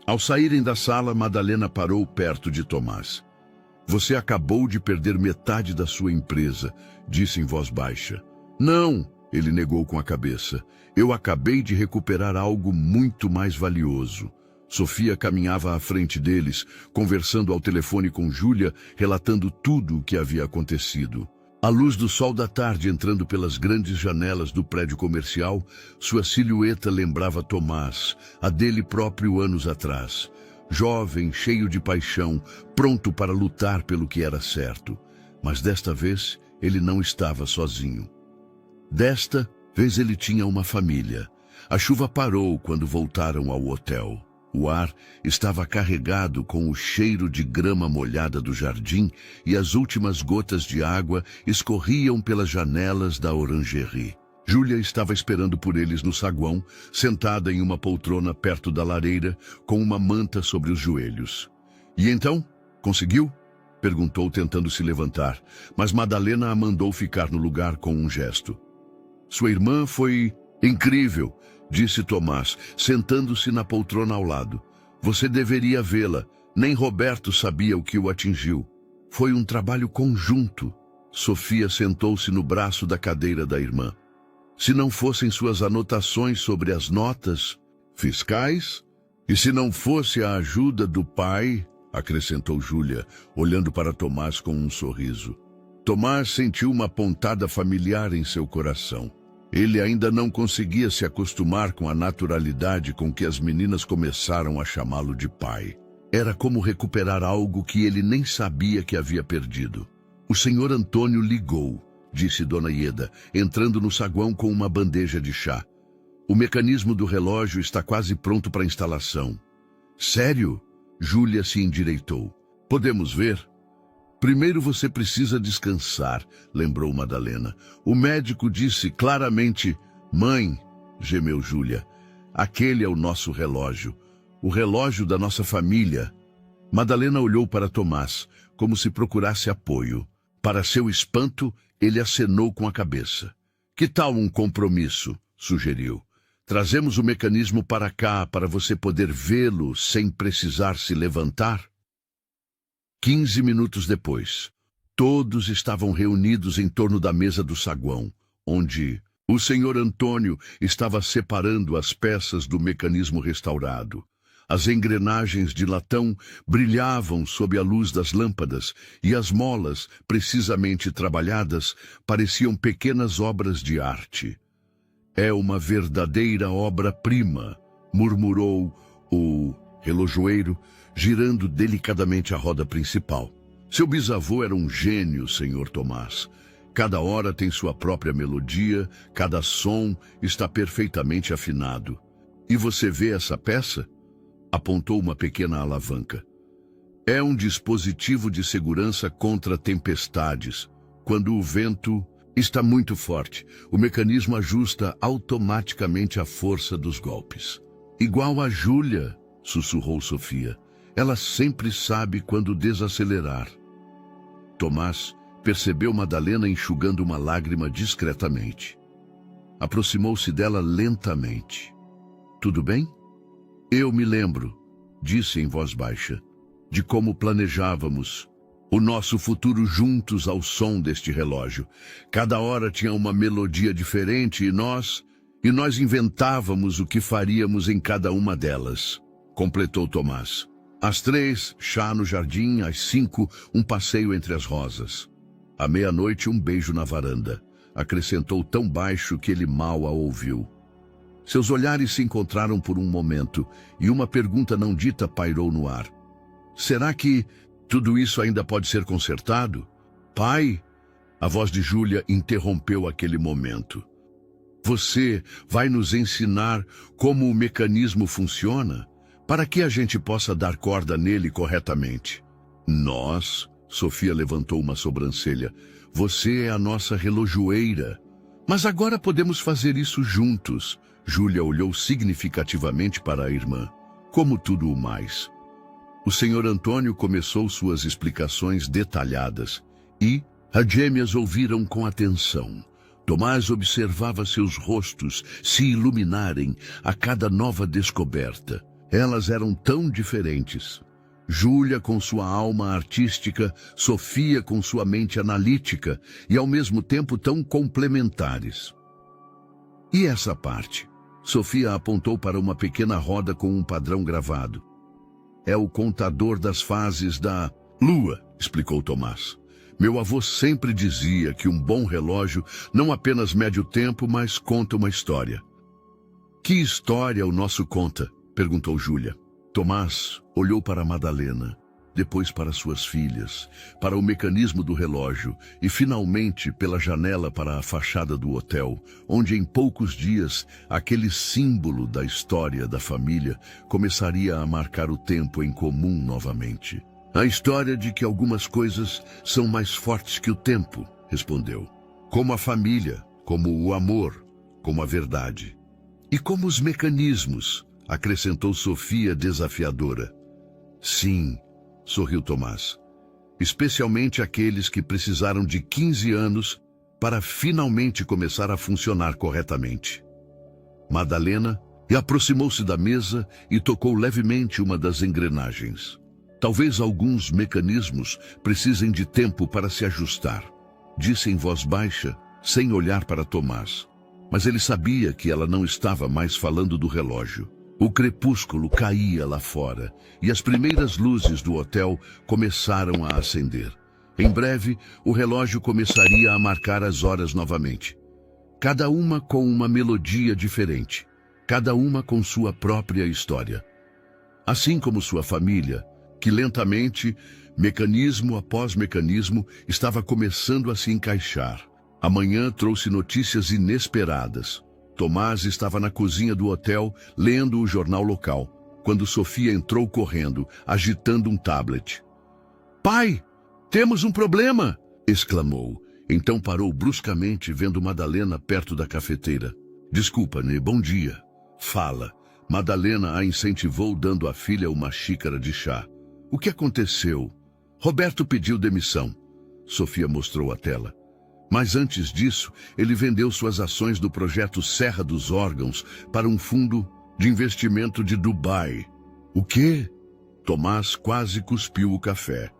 A: Ao saírem da sala, Madalena parou perto de Tomás. Você acabou de perder metade da sua empresa, disse em voz baixa. Não, ele negou com a cabeça. Eu acabei de recuperar algo muito mais valioso. Sofia caminhava à frente deles, conversando ao telefone com Júlia, relatando tudo o que havia acontecido. A luz do sol da tarde entrando pelas grandes janelas do prédio comercial, sua silhueta lembrava Tomás, a dele próprio anos atrás. Jovem, cheio de paixão, pronto para lutar pelo que era certo. Mas desta vez, ele não estava sozinho. Desta vez ele tinha uma família. A chuva parou quando voltaram ao hotel. O ar estava carregado com o cheiro de grama molhada do jardim e as últimas gotas de água escorriam pelas janelas da orangerie. Júlia estava esperando por eles no saguão, sentada em uma poltrona perto da lareira, com uma manta sobre os joelhos. E então, conseguiu? Perguntou tentando se levantar, mas Madalena a mandou ficar no lugar com um gesto. Sua irmã foi incrível, disse Tomás, sentando-se na poltrona ao lado. Você deveria vê-la. Nem Roberto sabia o que o atingiu. Foi um trabalho conjunto. Sofia sentou-se no braço da cadeira da irmã. Se não fossem suas anotações sobre as notas fiscais, e se não fosse a ajuda do pai, acrescentou Júlia, olhando para Tomás com um sorriso. Tomás sentiu uma pontada familiar em seu coração. Ele ainda não conseguia se acostumar com a naturalidade com que as meninas começaram a chamá-lo de pai. Era como recuperar algo que ele nem sabia que havia perdido. O senhor Antônio ligou, disse Dona Ieda, entrando no saguão com uma bandeja de chá. O mecanismo do relógio está quase pronto para instalação. Sério? Júlia se endireitou. Podemos ver? Primeiro você precisa descansar, lembrou Madalena. O médico disse claramente, mãe, gemeu Júlia, aquele é o nosso relógio, o relógio da nossa família. Madalena olhou para Tomás, como se procurasse apoio. Para seu espanto, ele acenou com a cabeça. Que tal um compromisso? Sugeriu. Trazemos o mecanismo para cá para você poder vê-lo sem precisar se levantar? 15 minutos depois, todos estavam reunidos em torno da mesa do saguão, onde o senhor Antônio estava separando as peças do mecanismo restaurado. As engrenagens de latão brilhavam sob a luz das lâmpadas e as molas, precisamente trabalhadas, pareciam pequenas obras de arte. É uma verdadeira obra-prima, murmurou o relojoeiro, girando delicadamente a roda principal. Seu bisavô era um gênio, senhor Tomás. Cada hora tem sua própria melodia, cada som está perfeitamente afinado. E você vê essa peça? Apontou uma pequena alavanca. É um dispositivo de segurança contra tempestades. Quando o vento está muito forte, o mecanismo ajusta automaticamente a força dos golpes. Igual a Júlia, sussurrou Sofia. Ela sempre sabe quando desacelerar. Tomás percebeu Madalena enxugando uma lágrima discretamente. Aproximou-se dela lentamente. Tudo bem? Eu me lembro, disse em voz baixa, de como planejávamos o nosso futuro juntos ao som deste relógio. Cada hora tinha uma melodia diferente e nós inventávamos o que faríamos em cada uma delas, completou Tomás. Às 3, chá no jardim, às 5, um passeio entre as rosas. À meia-noite, um beijo na varanda, acrescentou tão baixo que ele mal a ouviu. Seus olhares se encontraram por um momento, e uma pergunta não dita pairou no ar. Será que tudo isso ainda pode ser consertado? Pai? A voz de Júlia interrompeu aquele momento. Você vai nos ensinar como o mecanismo funciona? Para que a gente possa dar corda nele corretamente? Nós? Sofia levantou uma sobrancelha. Você é a nossa relojoeira. Mas agora podemos fazer isso juntos. Júlia olhou significativamente para a irmã. Como tudo o mais. O senhor Antônio começou suas explicações detalhadas e as gêmeas ouviram com atenção. Tomás observava seus rostos se iluminarem a cada nova descoberta. Elas eram tão diferentes. Júlia com sua alma artística, Sofia com sua mente analítica e ao mesmo tempo tão complementares. E essa parte? Sofia apontou para uma pequena roda com um padrão gravado. É o contador das fases da lua, explicou Tomás. Meu avô sempre dizia que um bom relógio não apenas mede o tempo, mas conta uma história. Que história o nosso conta? Perguntou Júlia. Tomás olhou para Madalena, depois para suas filhas, para o mecanismo do relógio e, finalmente, pela janela para a fachada do hotel, onde em poucos dias aquele símbolo da história da família começaria a marcar o tempo em comum novamente. A história de que algumas coisas são mais fortes que o tempo, respondeu. Como a família, como o amor, como a verdade. E como os mecanismos, acrescentou Sofia desafiadora. Sim, sorriu Tomás. Especialmente aqueles que precisaram de 15 anos para finalmente começar a funcionar corretamente. Madalena aproximou-se da mesa e tocou levemente uma das engrenagens. Talvez alguns mecanismos precisem de tempo para se ajustar, disse em voz baixa, sem olhar para Tomás. Mas ele sabia que ela não estava mais falando do relógio. O crepúsculo caía lá fora e as primeiras luzes do hotel começaram a acender. Em breve, o relógio começaria a marcar as horas novamente. cada uma com uma melodia diferente, cada uma com sua própria história. Assim como sua família, que lentamente, mecanismo após mecanismo, estava começando a se encaixar. A manhã trouxe notícias inesperadas. Tomás estava na cozinha do hotel, lendo o jornal local, quando Sofia entrou correndo, agitando um tablet. "Pai, temos um problema!" exclamou. Então parou bruscamente, vendo Madalena perto da cafeteira. "Desculpa, Nê, bom dia." "Fala." Madalena a incentivou, dando à filha uma xícara de chá. "O que aconteceu?" "Roberto pediu demissão." Sofia mostrou a tela. "Mas antes disso, ele vendeu suas ações do projeto Serra dos Órgãos para um fundo de investimento de Dubai." "O quê?" Tomás quase cuspiu o café.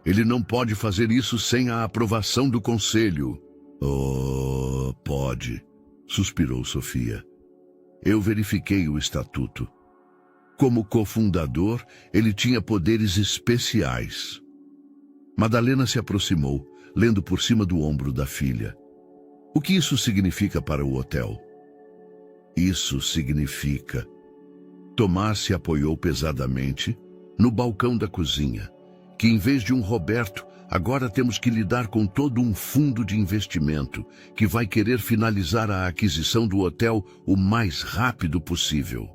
A: "Ele não pode fazer isso sem a aprovação do conselho." "Oh, pode," suspirou Sofia. "Eu verifiquei o estatuto. Como cofundador, ele tinha poderes especiais." Madalena se aproximou, lendo por cima do ombro da filha. "O que isso significa para o hotel?" "Isso significa..." Tomás se apoiou pesadamente no balcão da cozinha, que em vez de um Roberto, agora temos que lidar com todo um fundo de investimento que vai querer finalizar a aquisição do hotel o mais rápido possível.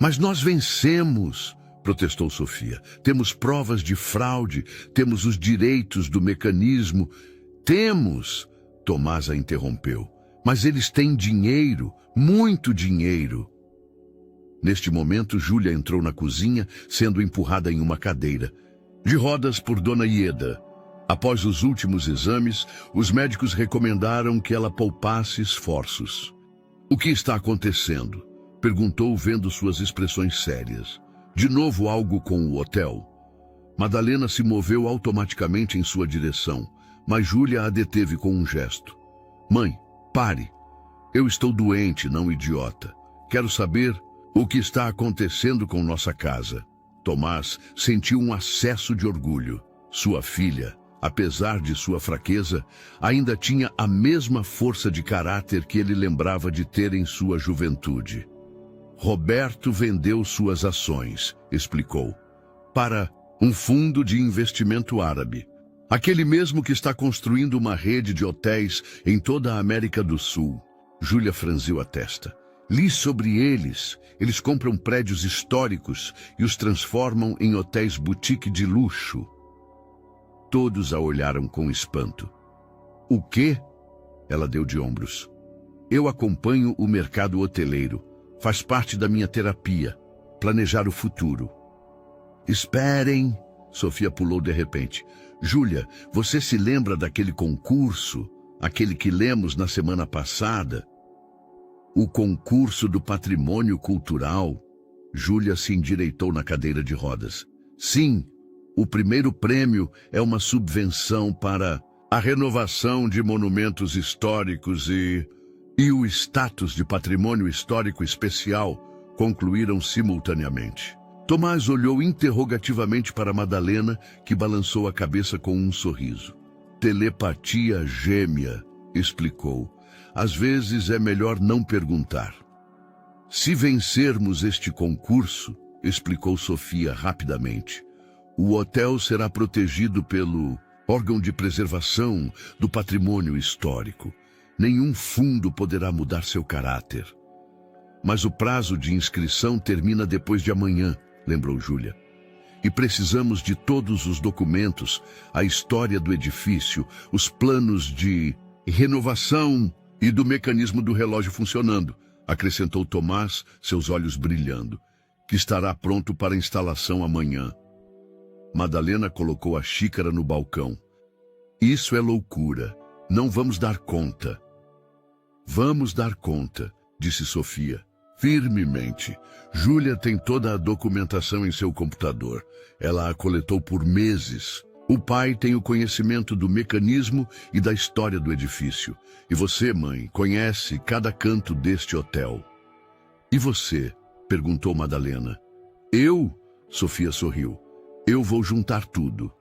A: "Mas nós vencemos!" protestou Sofia. "Temos provas de fraude, temos os direitos do mecanismo." "Temos!" Tomás a interrompeu. "Mas eles têm dinheiro, muito dinheiro." Neste momento, Júlia entrou na cozinha, sendo empurrada em uma cadeira, de rodas por Dona Ieda. Após os últimos exames, os médicos recomendaram que ela poupasse esforços. "O que está acontecendo?" perguntou, vendo suas expressões sérias. "De novo algo com o hotel?" Madalena se moveu automaticamente em sua direção, mas Júlia a deteve com um gesto. "Mãe, pare. Eu estou doente, não idiota. Quero saber o que está acontecendo com nossa casa." Tomás sentiu um acesso de orgulho. Sua filha, apesar de sua fraqueza, ainda tinha a mesma força de caráter que ele lembrava de ter em sua juventude. "Roberto vendeu suas ações", explicou, "para um fundo de investimento árabe. Aquele mesmo que está construindo uma rede de hotéis em toda a América do Sul." Júlia franziu a testa. "Li sobre eles. Eles compram prédios históricos e os transformam em hotéis boutique de luxo." Todos a olharam com espanto. "O quê?" Ela deu de ombros. "Eu acompanho o mercado hoteleiro. Faz parte da minha terapia. Planejar o futuro." "Esperem!" Sofia pulou de repente. "Júlia, você se lembra daquele concurso? Aquele que lemos na semana passada?" "O concurso do patrimônio cultural?" Júlia se endireitou na cadeira de rodas. "Sim, o primeiro prêmio é uma subvenção para a renovação de monumentos históricos e o status de patrimônio histórico especial concluíram simultaneamente." Tomás olhou interrogativamente para Madalena, que balançou a cabeça com um sorriso. "Telepatia gêmea", explicou. "Às vezes é melhor não perguntar." "Se vencermos este concurso", explicou Sofia rapidamente, "o hotel será protegido pelo órgão de preservação do patrimônio histórico. Nenhum fundo poderá mudar seu caráter." "Mas o prazo de inscrição termina depois de amanhã", lembrou Júlia. "E precisamos de todos os documentos, a história do edifício, os planos de renovação e do mecanismo do relógio funcionando", acrescentou Tomás, seus olhos brilhando, "que estará pronto para instalação amanhã." Madalena colocou a xícara no balcão. "Isso é loucura. Não vamos dar conta." "Vamos dar conta", disse Sofia, firmemente. "Júlia tem toda a documentação em seu computador. Ela a coletou por meses. O pai tem o conhecimento do mecanismo e da história do edifício. E você, mãe, conhece cada canto deste hotel." "E você?" perguntou Madalena. "Eu?" Sofia sorriu. "Eu vou juntar tudo.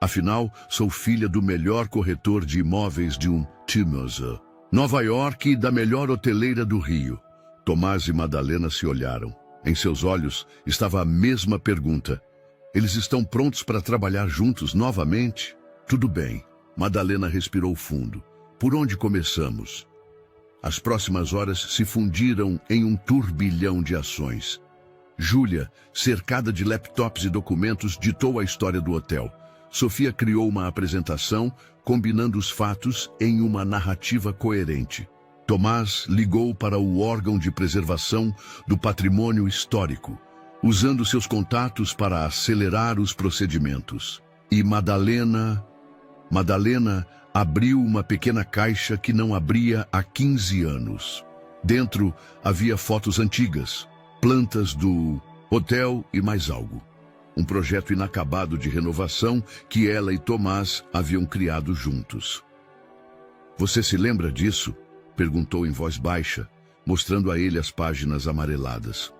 A: Afinal, sou filha do melhor corretor de imóveis de um Timosha." Nova York, da melhor hoteleira do Rio. Tomás e Madalena se olharam. Em seus olhos estava a mesma pergunta. Eles estão prontos para trabalhar juntos novamente? Tudo bem. Madalena respirou fundo. Por onde começamos? As próximas horas se fundiram em um turbilhão de ações. Júlia, cercada de laptops e documentos, ditou a história do hotel. Sofia criou uma apresentação, combinando os fatos em uma narrativa coerente. Tomás ligou para o órgão de preservação do patrimônio histórico, usando seus contatos para acelerar os procedimentos. E Madalena abriu uma pequena caixa que não abria há 15 anos. Dentro havia fotos antigas, plantas do hotel e mais algo. Um projeto inacabado de renovação que ela e Tomás haviam criado juntos. "Você se lembra disso?" perguntou em voz baixa, mostrando a ele as páginas amareladas.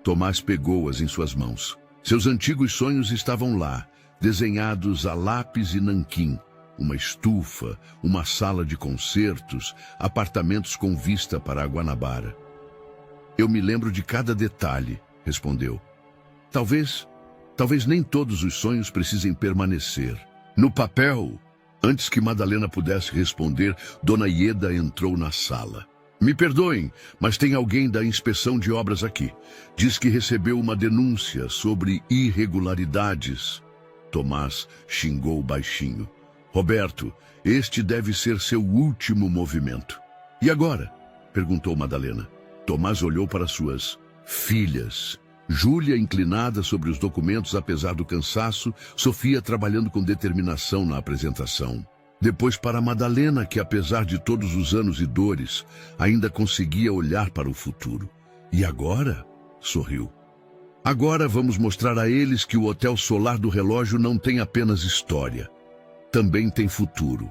A: Tomás pegou-as em suas mãos. Seus antigos sonhos estavam lá, desenhados a lápis e nanquim. Uma estufa, uma sala de concertos, apartamentos com vista para a Guanabara. "Eu me lembro de cada detalhe", respondeu. Talvez nem todos os sonhos precisem permanecer. No papel. Antes que Madalena pudesse responder, Dona Ieda entrou na sala. "Me perdoem, mas tem alguém da inspeção de obras aqui. Diz que recebeu uma denúncia sobre irregularidades." Tomás xingou baixinho. "Roberto, este deve ser seu último movimento." "E agora?" perguntou Madalena. Tomás olhou para suas filhas. Júlia inclinada sobre os documentos apesar do cansaço, Sofia trabalhando com determinação na apresentação. Depois para Madalena, que apesar de todos os anos e dores, ainda conseguia olhar para o futuro. "E agora?" sorriu. "Agora vamos mostrar a eles que o Hotel Solar do Relógio não tem apenas história. Também tem futuro."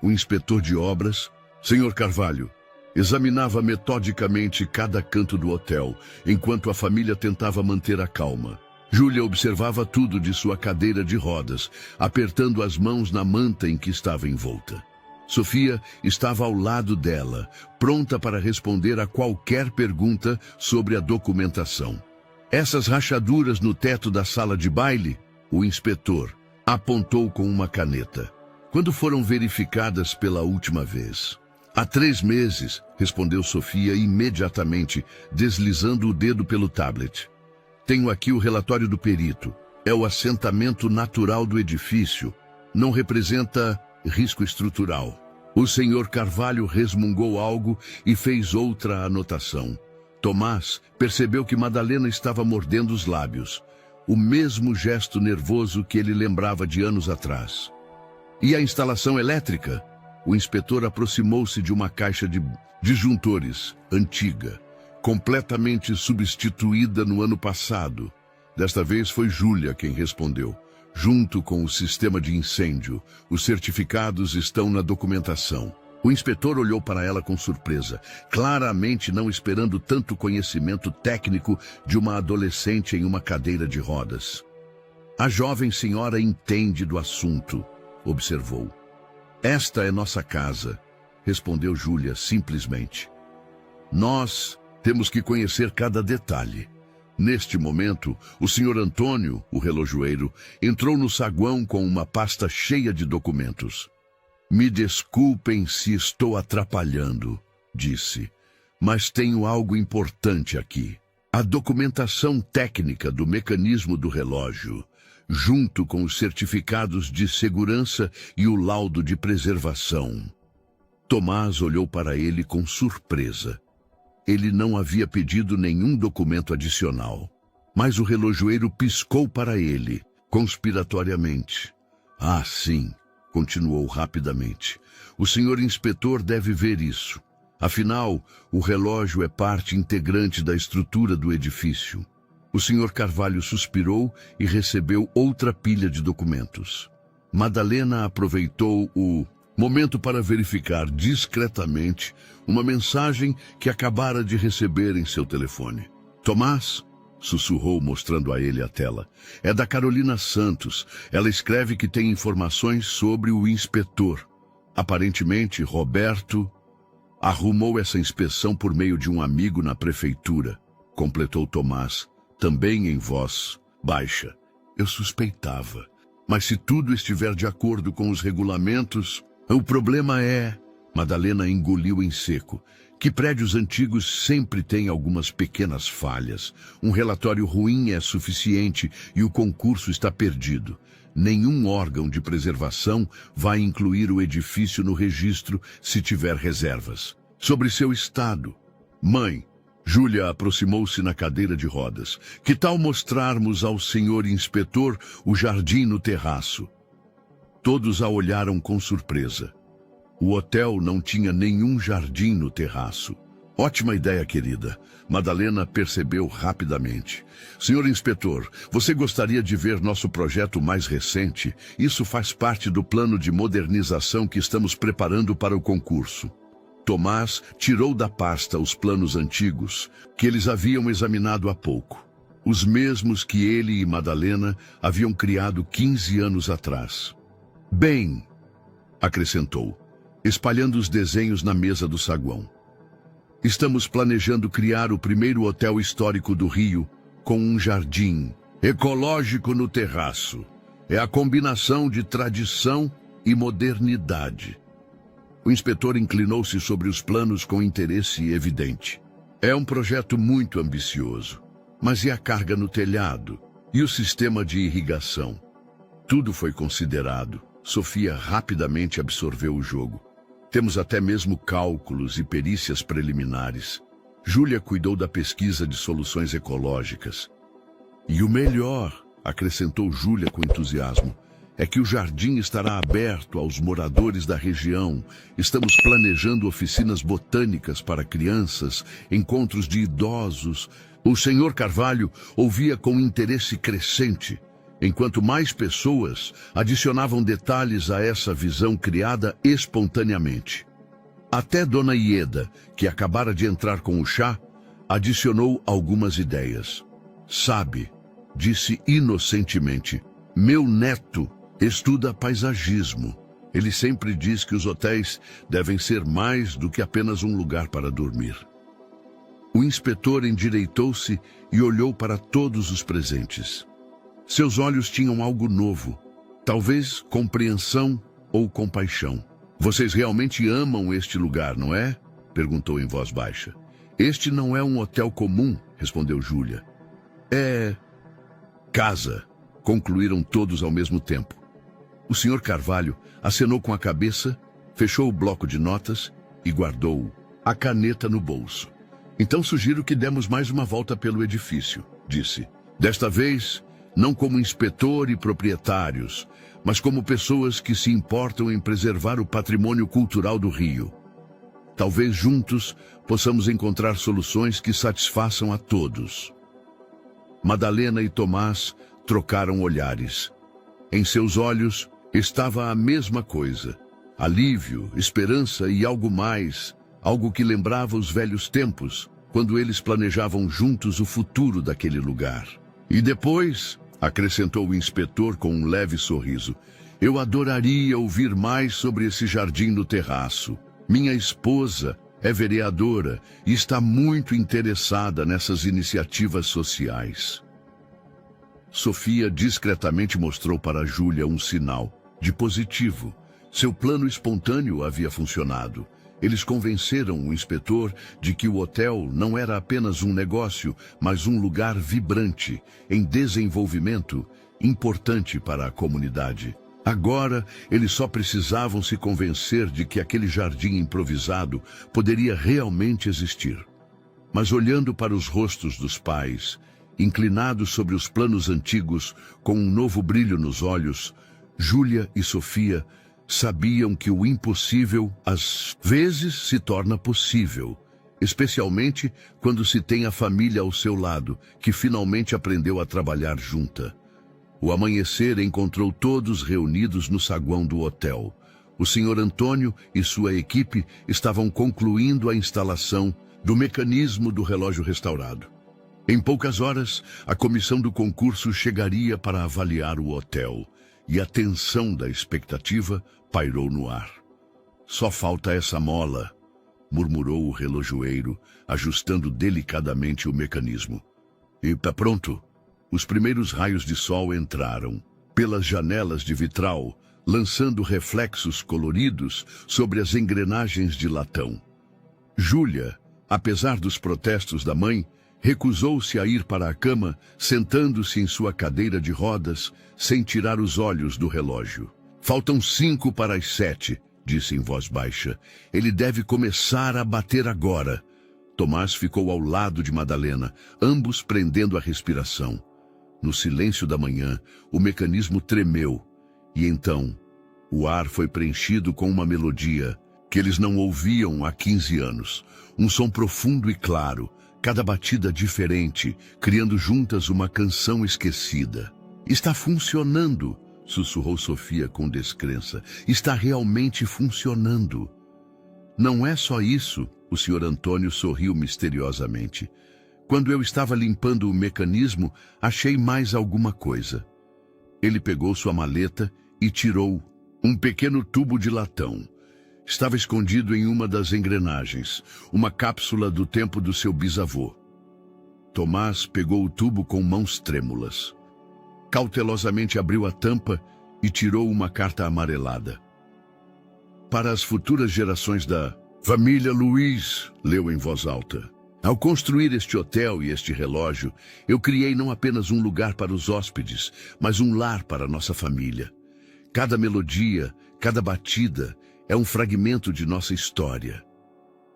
A: O inspetor de obras, Sr. Carvalho, examinava metodicamente cada canto do hotel, enquanto a família tentava manter a calma. Júlia observava tudo de sua cadeira de rodas, apertando as mãos na manta em que estava envolta. Sofia estava ao lado dela, pronta para responder a qualquer pergunta sobre a documentação. "Essas rachaduras no teto da sala de baile?" O inspetor apontou com uma caneta. "Quando foram verificadas pela última vez?" "Há 3 meses", respondeu Sofia imediatamente, deslizando o dedo pelo tablet. "Tenho aqui o relatório do perito. É o assentamento natural do edifício. Não representa risco estrutural." O senhor Carvalho resmungou algo e fez outra anotação. Tomás percebeu que Madalena estava mordendo os lábios. O mesmo gesto nervoso que ele lembrava de anos atrás. "E a instalação elétrica?" O inspetor aproximou-se de uma caixa de disjuntores, antiga, completamente substituída no ano passado. Desta vez foi Júlia quem respondeu. "Junto com o sistema de incêndio, os certificados estão na documentação." O inspetor olhou para ela com surpresa, claramente não esperando tanto conhecimento técnico de uma adolescente em uma cadeira de rodas. "A jovem senhora entende do assunto", observou. "Esta é nossa casa", respondeu Júlia simplesmente. "Nós temos que conhecer cada detalhe." Neste momento, o Sr. Antônio, o relojoeiro, entrou no saguão com uma pasta cheia de documentos. "Me desculpem se estou atrapalhando", disse, "mas tenho algo importante aqui. A documentação técnica do mecanismo do relógio, junto com os certificados de segurança e o laudo de preservação." Tomás olhou para ele com surpresa. Ele não havia pedido nenhum documento adicional, mas o relojoeiro piscou para ele, conspiratoriamente. "Ah, sim", continuou rapidamente. "O senhor inspetor deve ver isso. Afinal, o relógio é parte integrante da estrutura do edifício." O Sr. Carvalho suspirou e recebeu outra pilha de documentos. Madalena aproveitou o momento para verificar discretamente uma mensagem que acabara de receber em seu telefone. "Tomás", sussurrou mostrando a ele a tela, "é da Carolina Santos. Ela escreve que tem informações sobre o inspetor. Aparentemente, Roberto Arrumou essa inspeção por meio de um amigo na prefeitura, completou Tomás, também em voz baixa. Eu suspeitava. Mas se tudo estiver de acordo com os regulamentos, o problema é... Madalena engoliu em seco. Que prédios antigos sempre têm algumas pequenas falhas. Um relatório ruim é suficiente e o concurso está perdido. Nenhum órgão de preservação vai incluir o edifício no registro se tiver reservas. Sobre seu estado. Mãe, Júlia aproximou-se na cadeira de rodas. Que tal mostrarmos ao senhor inspetor o jardim no terraço? Todos a olharam com surpresa. O hotel não tinha nenhum jardim no terraço. Ótima ideia, querida. Madalena percebeu rapidamente. Senhor inspetor, você gostaria de ver nosso projeto mais recente? Isso faz parte do plano de modernização que estamos preparando para o concurso. Tomás tirou da pasta os planos antigos, que eles haviam examinado há pouco. Os mesmos que ele e Madalena haviam criado 15 anos atrás. Bem, acrescentou, espalhando os desenhos na mesa do saguão. Estamos planejando criar o primeiro hotel histórico do Rio, com um jardim ecológico no terraço. É a combinação de tradição e modernidade. O inspetor inclinou-se sobre os planos com interesse evidente. É um projeto muito ambicioso. Mas e a carga no telhado? E o sistema de irrigação? Tudo foi considerado. Sofia rapidamente absorveu o jogo. Temos até mesmo cálculos e perícias preliminares. Júlia cuidou da pesquisa de soluções ecológicas. E o melhor, acrescentou Júlia com entusiasmo, é que o jardim estará aberto aos moradores da região. Estamos planejando oficinas botânicas para crianças, encontros de idosos. O senhor Carvalho ouvia com interesse crescente, enquanto mais pessoas adicionavam detalhes a essa visão criada espontaneamente. Até Dona Ieda, que acabara de entrar com o chá, adicionou algumas ideias. Sabe, disse inocentemente, meu neto estuda paisagismo. Ele sempre diz que os hotéis devem ser mais do que apenas um lugar para dormir. O inspetor endireitou-se e olhou para todos os presentes. Seus olhos tinham algo novo, talvez compreensão ou compaixão. Vocês realmente amam este lugar, não é? Perguntou em voz baixa. Este não é um hotel comum, respondeu Júlia. É... casa, concluíram todos ao mesmo tempo. O senhor Carvalho acenou com a cabeça, fechou o bloco de notas e guardou a caneta no bolso. Então sugiro que demos mais uma volta pelo edifício, disse. Desta vez, não como inspetor e proprietários, mas como pessoas que se importam em preservar o patrimônio cultural do Rio. Talvez juntos possamos encontrar soluções que satisfaçam a todos. Madalena e Tomás trocaram olhares. Em seus olhos estava a mesma coisa. Alívio, esperança e algo mais, algo que lembrava os velhos tempos, quando eles planejavam juntos o futuro daquele lugar. E depois, acrescentou o inspetor com um leve sorriso, eu adoraria ouvir mais sobre esse jardim no terraço. Minha esposa é vereadora e está muito interessada nessas iniciativas sociais. Sofia discretamente mostrou para Júlia um sinal de positivo. Seu plano espontâneo havia funcionado. Eles convenceram o inspetor de que o hotel não era apenas um negócio, mas um lugar vibrante, em desenvolvimento, importante para a comunidade. Agora, eles só precisavam se convencer de que aquele jardim improvisado poderia realmente existir. Mas olhando para os rostos dos pais, inclinados sobre os planos antigos, com um novo brilho nos olhos, Júlia e Sofia sabiam que o impossível, às vezes, se torna possível, especialmente quando se tem a família ao seu lado, que finalmente aprendeu a trabalhar junta. O amanhecer encontrou todos reunidos no saguão do hotel. O senhor Antônio e sua equipe estavam concluindo a instalação do mecanismo do relógio restaurado. Em poucas horas, a comissão do concurso chegaria para avaliar o hotel, e a tensão da expectativa pairou no ar. Só falta essa mola, murmurou o relojoeiro, ajustando delicadamente o mecanismo. E tá pronto. Os primeiros raios de sol entraram pelas janelas de vitral, lançando reflexos coloridos sobre as engrenagens de latão. Júlia, apesar dos protestos da mãe, recusou-se a ir para a cama, sentando-se em sua cadeira de rodas, sem tirar os olhos do relógio. Faltam 5 para as 7, disse em voz baixa. Ele deve começar a bater agora. Tomás ficou ao lado de Madalena, ambos prendendo a respiração. No silêncio da manhã, o mecanismo tremeu, e então o ar foi preenchido com uma melodia que eles não ouviam há 15 anos. Um som profundo e claro, cada batida diferente, criando juntas uma canção esquecida. Está funcionando, sussurrou Sofia com descrença. Está realmente funcionando. Não é só isso, o Sr. Antônio sorriu misteriosamente. Quando eu estava limpando o mecanismo, achei mais alguma coisa. Ele pegou sua maleta e tirou um pequeno tubo de latão. Estava escondido em uma das engrenagens, uma cápsula do tempo do seu bisavô. Tomás pegou o tubo com mãos trêmulas. Cautelosamente abriu a tampa e tirou uma carta amarelada. Para as futuras gerações da família Luiz, leu em voz alta. Ao construir este hotel e este relógio, eu criei não apenas um lugar para os hóspedes, mas um lar para nossa família. Cada melodia, cada batida é um fragmento de nossa história.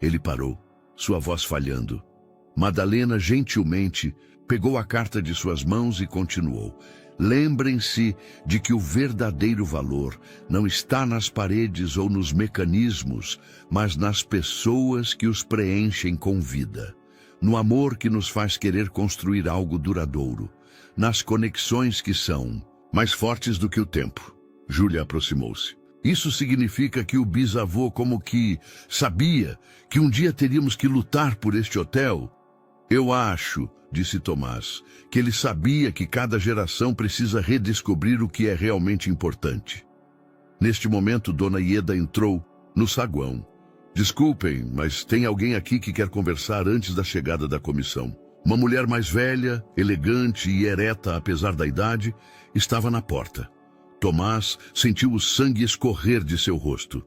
A: Ele parou, sua voz falhando. Madalena gentilmente pegou a carta de suas mãos e continuou. Lembrem-se de que o verdadeiro valor não está nas paredes ou nos mecanismos, mas nas pessoas que os preenchem com vida. No amor que nos faz querer construir algo duradouro. Nas conexões que são mais fortes do que o tempo. Júlia aproximou-se. Isso significa que o bisavô como que sabia que um dia teríamos que lutar por este hotel? Eu acho, disse Tomás, que ele sabia que cada geração precisa redescobrir o que é realmente importante. Neste momento, Dona Ieda entrou no saguão. Desculpem, mas tem alguém aqui que quer conversar antes da chegada da comissão. Uma mulher mais velha, elegante e ereta apesar da idade, estava na porta. Tomás sentiu o sangue escorrer de seu rosto.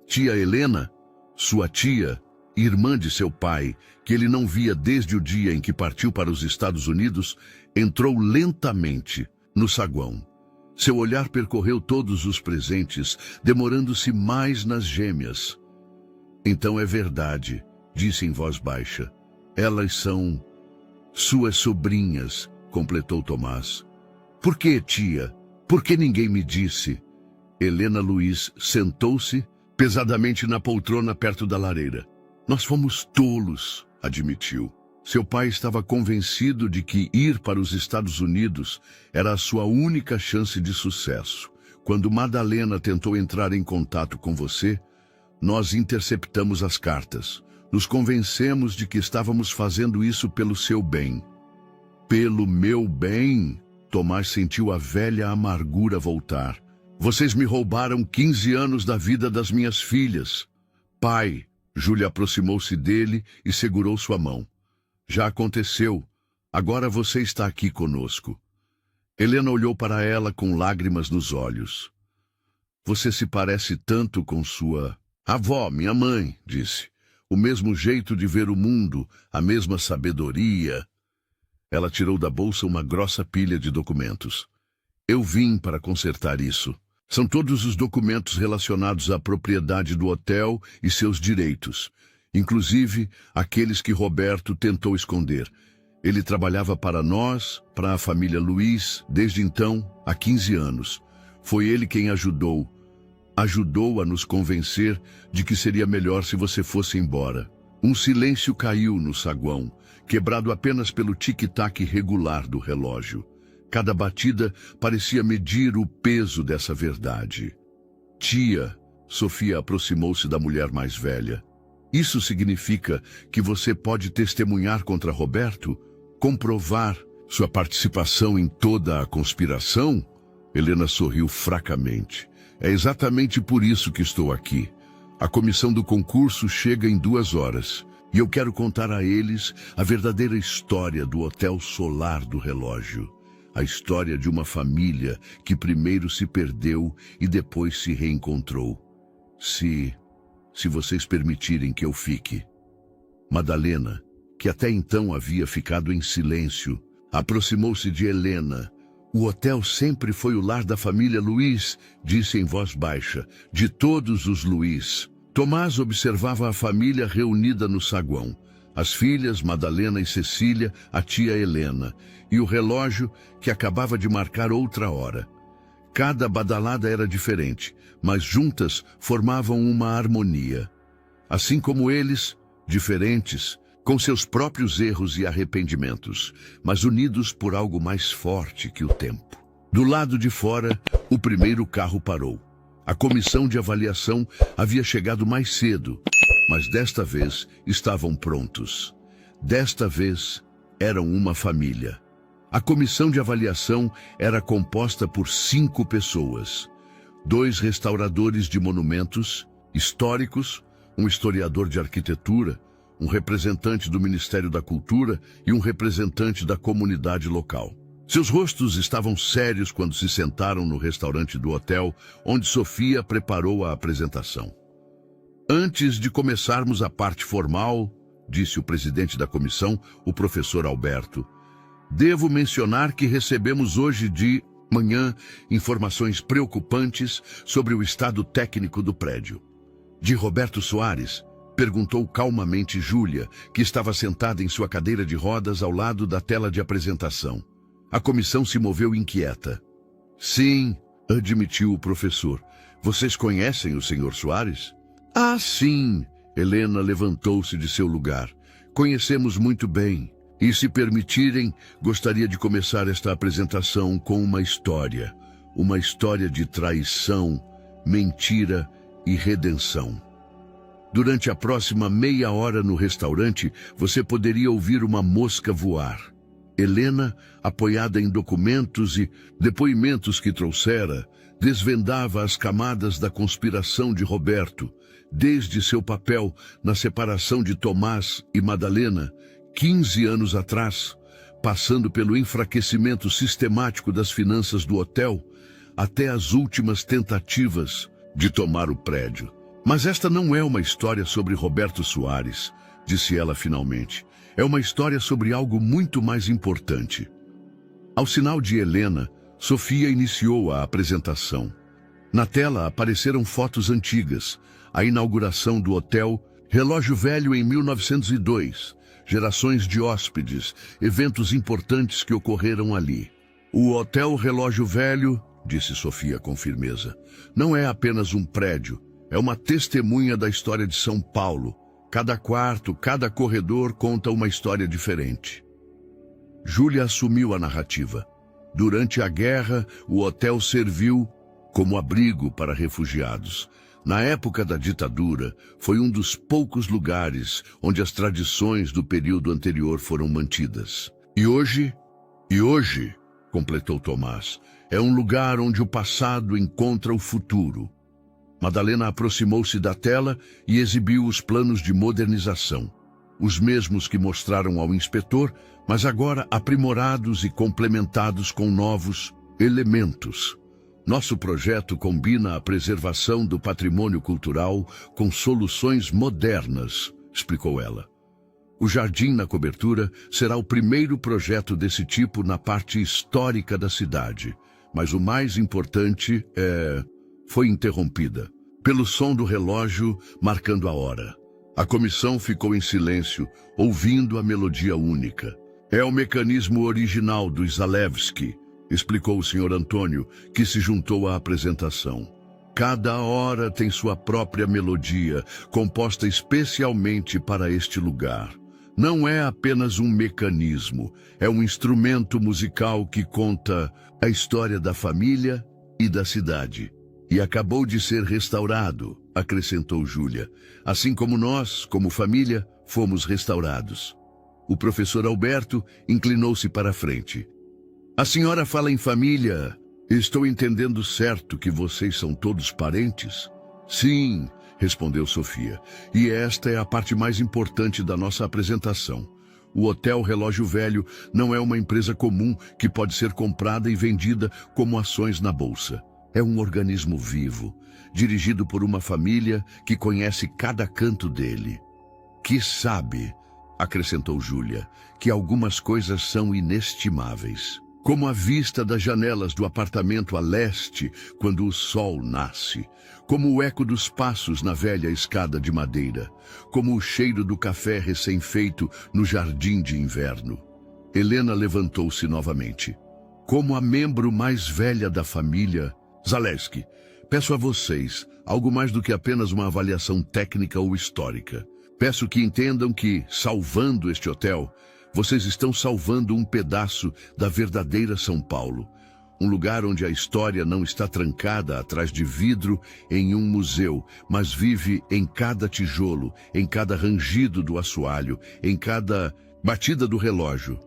A: Tia Helena, sua tia, irmã de seu pai, que ele não via desde o dia em que partiu para os Estados Unidos, entrou lentamente no saguão. Seu olhar percorreu todos os presentes, demorando-se mais nas gêmeas. Então é verdade, disse em voz baixa. Elas são suas sobrinhas, completou Tomás. Por que, tia? Por que ninguém me disse? Helena Luiz sentou-se pesadamente na poltrona perto da lareira. Nós fomos tolos, admitiu. Seu pai estava convencido de que ir para os Estados Unidos era a sua única chance de sucesso. Quando Madalena tentou entrar em contato com você, nós interceptamos as cartas. Nos convencemos de que estávamos fazendo isso pelo seu bem. Pelo meu bem? Tomás sentiu a velha amargura voltar. Vocês me roubaram 15 anos da vida das minhas filhas. Pai, Júlia aproximou-se dele e segurou sua mão. Já aconteceu. Agora você está aqui conosco. Helena olhou para ela com lágrimas nos olhos. Você se parece tanto com sua avó, minha mãe, disse. O mesmo jeito de ver o mundo, a mesma sabedoria. Ela tirou da bolsa uma grossa pilha de documentos. Eu vim para consertar isso. São todos os documentos relacionados à propriedade do hotel e seus direitos, inclusive aqueles que Roberto tentou esconder. Ele trabalhava para nós, para a família Luiz, desde então, há 15 anos. Foi ele quem ajudou a nos convencer de que seria melhor se você fosse embora. Um silêncio caiu no saguão, quebrado apenas pelo tic-tac regular do relógio. Cada batida parecia medir o peso dessa verdade. Tia, Sofia aproximou-se da mulher mais velha. Isso significa que você pode testemunhar contra Roberto? Comprovar sua participação em toda a conspiração? Helena sorriu fracamente. É exatamente por isso que estou aqui. A comissão do concurso chega em 2 horas e eu quero contar a eles a verdadeira história do Hotel Solar do Relógio. A história de uma família que primeiro se perdeu e depois se reencontrou. Se vocês permitirem que eu fique. Madalena, que até então havia ficado em silêncio, aproximou-se de Helena. O hotel sempre foi o lar da família Luiz, disse em voz baixa, de todos os Luiz. Tomás observava a família reunida no saguão. As filhas, Madalena e Cecília, a tia Helena, e o relógio que acabava de marcar outra hora. Cada badalada era diferente, mas juntas formavam uma harmonia. Assim como eles, diferentes, com seus próprios erros e arrependimentos, mas unidos por algo mais forte que o tempo. Do lado de fora, o primeiro carro parou. A comissão de avaliação havia chegado mais cedo, mas desta vez estavam prontos. Desta vez, eram uma família. A comissão de avaliação era composta por 5 pessoas. 2 restauradores de monumentos históricos, um historiador de arquitetura, um representante do Ministério da Cultura e um representante da comunidade local. Seus rostos estavam sérios quando se sentaram no restaurante do hotel, onde Sofia preparou a apresentação. Antes de começarmos a parte formal, disse o presidente da comissão, o professor Alberto, devo mencionar que recebemos hoje de manhã informações preocupantes sobre o estado técnico do prédio. De Roberto Soares? Perguntou calmamente Júlia, que estava sentada em sua cadeira de rodas ao lado da tela de apresentação. A comissão se moveu inquieta. Sim, admitiu o professor. Vocês conhecem o Sr. Soares? Ah, sim. Helena levantou-se de seu lugar. Conhecemos muito bem. E se permitirem, gostaria de começar esta apresentação com uma história. Uma história de traição, mentira e redenção. Durante a próxima meia hora no restaurante, você poderia ouvir uma mosca voar. Helena, apoiada em documentos e depoimentos que trouxera, desvendava as camadas da conspiração de Roberto, desde seu papel na separação de Tomás e Madalena, 15 anos atrás, passando pelo enfraquecimento sistemático das finanças do hotel, até as últimas tentativas de tomar o prédio. Mas esta não é uma história sobre Roberto Soares, disse ela finalmente. É uma história sobre algo muito mais importante. Ao sinal de Helena, Sofia iniciou a apresentação. Na tela apareceram fotos antigas, a inauguração do hotel, Relógio Velho em 1902, gerações de hóspedes, eventos importantes que ocorreram ali. O Hotel Relógio Velho, disse Sofia com firmeza, não é apenas um prédio, é uma testemunha da história de São Paulo. Cada quarto, cada corredor conta uma história diferente. Júlia assumiu a narrativa. Durante a guerra, o hotel serviu como abrigo para refugiados. Na época da ditadura, foi um dos poucos lugares onde as tradições do período anterior foram mantidas. E hoje, completou Tomás, é um lugar onde o passado encontra o futuro. Madalena aproximou-se da tela e exibiu os planos de modernização. Os mesmos que mostraram ao inspetor, mas agora aprimorados e complementados com novos elementos. Nosso projeto combina a preservação do patrimônio cultural com soluções modernas, explicou ela. O jardim na cobertura será o primeiro projeto desse tipo na parte histórica da cidade, mas o mais importante foi interrompida pelo som do relógio marcando a hora. A comissão ficou em silêncio, ouvindo a melodia única. É o mecanismo original do Zalewski, explicou o Sr. Antônio, que se juntou à apresentação. Cada hora tem sua própria melodia, composta especialmente para este lugar. Não é apenas um mecanismo, é um instrumento musical que conta a história da família e da cidade. E acabou de ser restaurado, acrescentou Júlia, assim como nós, como família, fomos restaurados. O professor Alberto inclinou-se para a frente. A senhora fala em família. Estou entendendo certo que vocês são todos parentes? Sim, respondeu Sofia. E esta é a parte mais importante da nossa apresentação. O Hotel Relógio Velho não é uma empresa comum que pode ser comprada e vendida como ações na bolsa. É um organismo vivo, dirigido por uma família que conhece cada canto dele. Que sabe, acrescentou Júlia, que algumas coisas são inestimáveis. Como a vista das janelas do apartamento a leste quando o sol nasce, como o eco dos passos na velha escada de madeira, como o cheiro do café recém-feito no jardim de inverno. Helena levantou-se novamente. Como a membro mais velha da família, Zaleski, peço a vocês algo mais do que apenas uma avaliação técnica ou histórica. Peço que entendam que, salvando este hotel, vocês estão salvando um pedaço da verdadeira São Paulo. Um lugar onde a história não está trancada atrás de vidro em um museu, mas vive em cada tijolo, em cada rangido do assoalho, em cada batida do relógio.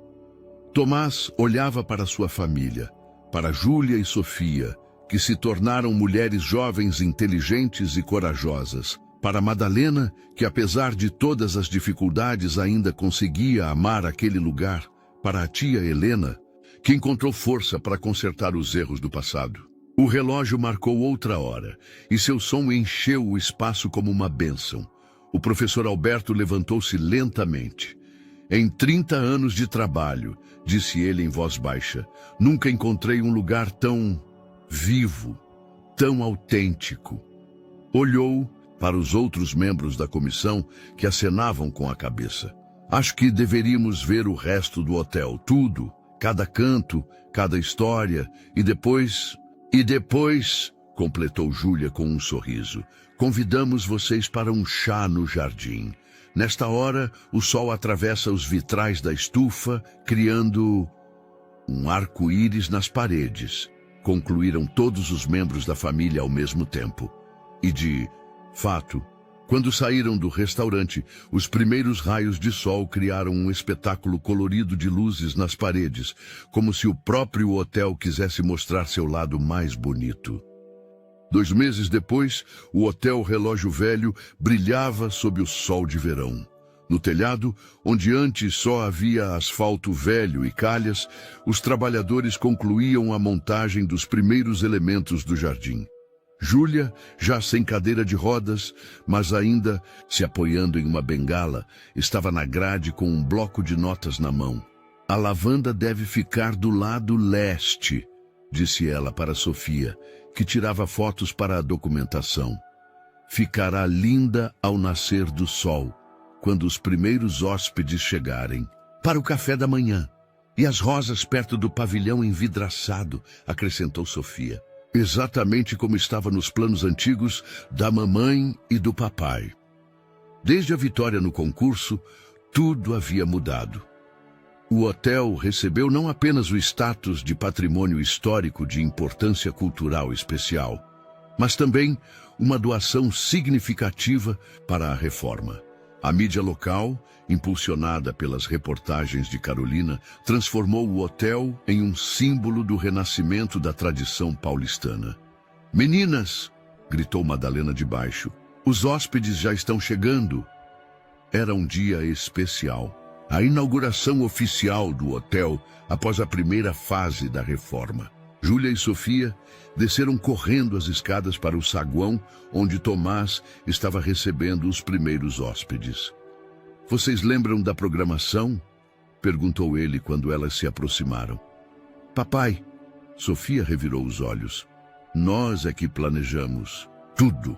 A: Tomás olhava para sua família, para Júlia e Sofia, que se tornaram mulheres jovens, inteligentes e corajosas. Para Madalena, que apesar de todas as dificuldades ainda conseguia amar aquele lugar. Para a tia Helena, que encontrou força para consertar os erros do passado. O relógio marcou outra hora, e seu som encheu o espaço como uma bênção. O professor Alberto levantou-se lentamente. Em 30 anos de trabalho, disse ele em voz baixa, nunca encontrei um lugar tão vivo, tão autêntico. Olhou para os outros membros da comissão que acenavam com a cabeça. Acho que deveríamos ver o resto do hotel, tudo, cada canto, cada história, e depois, completou Júlia com um sorriso, convidamos vocês para um chá no jardim. Nesta hora, o sol atravessa os vitrais da estufa, criando um arco-íris nas paredes. Concluíram todos os membros da família ao mesmo tempo. E de fato, quando saíram do restaurante, os primeiros raios de sol criaram um espetáculo colorido de luzes nas paredes, como se o próprio hotel quisesse mostrar seu lado mais bonito. 2 meses depois, o Hotel Relógio Velho brilhava sob o sol de verão. No telhado, onde antes só havia asfalto velho e calhas, os trabalhadores concluíam a montagem dos primeiros elementos do jardim. Júlia, já sem cadeira de rodas, mas ainda se apoiando em uma bengala, estava na grade com um bloco de notas na mão. A lavanda deve ficar do lado leste, disse ela para Sofia, que tirava fotos para a documentação. Ficará linda ao nascer do sol, quando os primeiros hóspedes chegarem. Para o café da manhã. E as rosas perto do pavilhão envidraçado, acrescentou Sofia. Exatamente como estava nos planos antigos da mamãe e do papai. Desde a vitória no concurso, tudo havia mudado. O hotel recebeu não apenas o status de patrimônio histórico de importância cultural especial, mas também uma doação significativa para a reforma. A mídia local, impulsionada pelas reportagens de Carolina, transformou o hotel em um símbolo do renascimento da tradição paulistana. "Meninas!" gritou Madalena de baixo. "Os hóspedes já estão chegando." Era um dia especial. A inauguração oficial do hotel após a primeira fase da reforma. Júlia e Sofia desceram correndo as escadas para o saguão, onde Tomás estava recebendo os primeiros hóspedes. "Vocês lembram da programação?" perguntou ele quando elas se aproximaram. "Papai," Sofia revirou os olhos. "Nós é que planejamos tudo."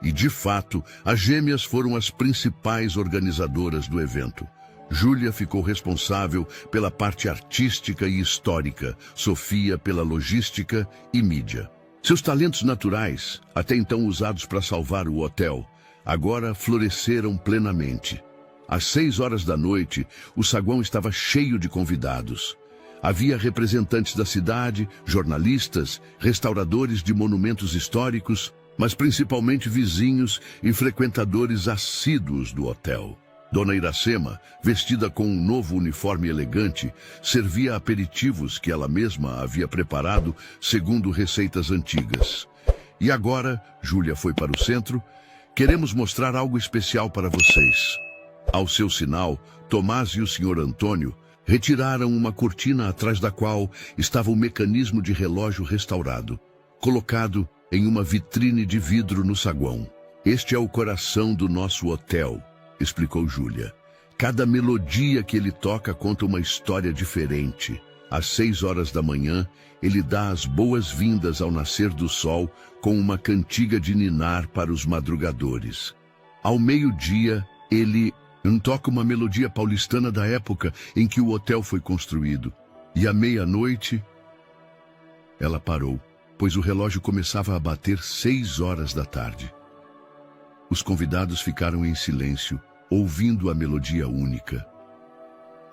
A: E, de fato, as gêmeas foram as principais organizadoras do evento. Júlia ficou responsável pela parte artística e histórica, Sofia pela logística e mídia. Seus talentos naturais, até então usados para salvar o hotel, agora floresceram plenamente. Às 6 horas da noite, o saguão estava cheio de convidados. Havia representantes da cidade, jornalistas, restauradores de monumentos históricos, mas principalmente vizinhos e frequentadores assíduos do hotel. Dona Iracema, vestida com um novo uniforme elegante, servia aperitivos que ela mesma havia preparado segundo receitas antigas. E agora, Júlia foi para o centro, Queremos mostrar algo especial para vocês. Ao seu sinal, Tomás e o Sr. Antônio retiraram uma cortina atrás da qual estava o mecanismo de relógio restaurado, colocado em uma vitrine de vidro no saguão. Este é o coração do nosso hotel, explicou Júlia. Cada melodia que ele toca conta uma história diferente. Às 6 horas da manhã, ele dá as boas-vindas ao nascer do sol com uma cantiga de ninar para os madrugadores. Ao meio-dia, ele toca uma melodia paulistana da época em que o hotel foi construído. E à meia-noite, ela parou, pois o relógio começava a bater 6 horas da tarde. Os convidados ficaram em silêncio, ouvindo a melodia única.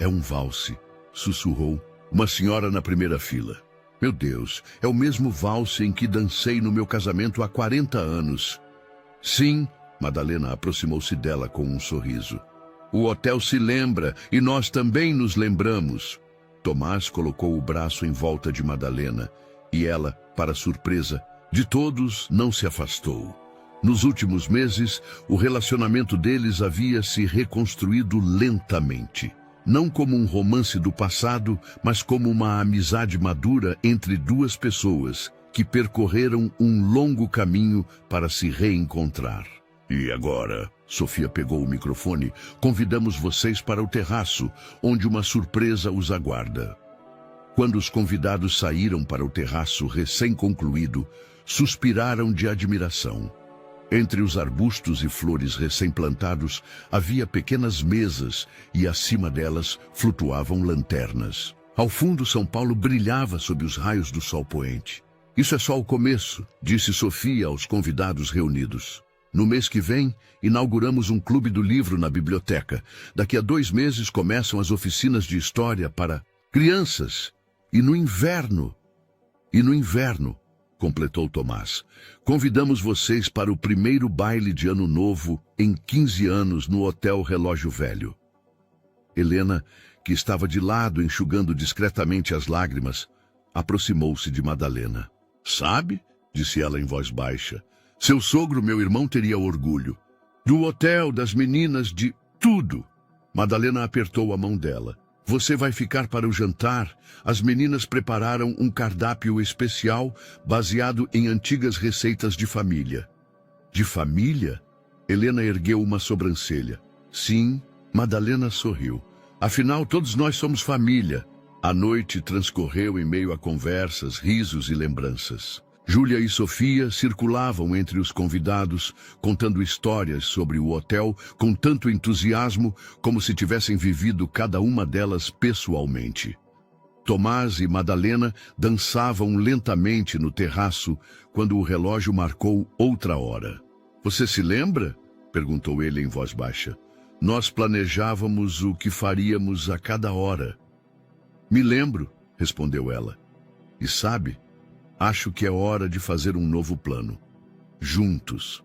A: É um valse, sussurrou uma senhora na primeira fila. Meu Deus, é o mesmo valse em que dancei no meu casamento há 40 anos. Sim, Madalena aproximou-se dela com um sorriso. O hotel se lembra e nós também nos lembramos. Tomás colocou o braço em volta de Madalena e ela, para surpresa de todos, não se afastou. Nos últimos meses, o relacionamento deles havia se reconstruído lentamente. Não como um romance do passado, mas como uma amizade madura entre duas pessoas que percorreram um longo caminho para se reencontrar. E agora, Sofia pegou o microfone, convidamos vocês para o terraço, onde uma surpresa os aguarda. Quando os convidados saíram para o terraço recém-concluído, suspiraram de admiração. Entre os arbustos e flores recém-plantados havia pequenas mesas e acima delas flutuavam lanternas. Ao fundo, São Paulo brilhava sob os raios do sol poente. Isso é só o começo, disse Sofia aos convidados reunidos. No mês que vem, inauguramos um clube do livro na biblioteca. Daqui a 2 meses começam as oficinas de história para crianças. E no inverno, completou Tomás, convidamos vocês para o primeiro baile de Ano Novo em 15 anos no Hotel Relógio Velho. Helena, que estava de lado enxugando discretamente as lágrimas, aproximou-se de Madalena. Sabe, disse ela em voz baixa, seu sogro, meu irmão, teria orgulho. Do hotel, das meninas, de tudo. Madalena apertou a mão dela. Você vai ficar para o jantar. As meninas prepararam um cardápio especial baseado em antigas receitas de família. De família? Helena ergueu uma sobrancelha. Sim, Madalena sorriu. Afinal, todos nós somos família. A noite transcorreu em meio a conversas, risos e lembranças. Júlia e Sofia circulavam entre os convidados, contando histórias sobre o hotel com tanto entusiasmo como se tivessem vivido cada uma delas pessoalmente. Tomás e Madalena dançavam lentamente no terraço quando o relógio marcou outra hora. Você se lembra? Perguntou ele em voz baixa. Nós planejávamos o que faríamos a cada hora. Me lembro, respondeu ela. E sabe, acho que é hora de fazer um novo plano. Juntos.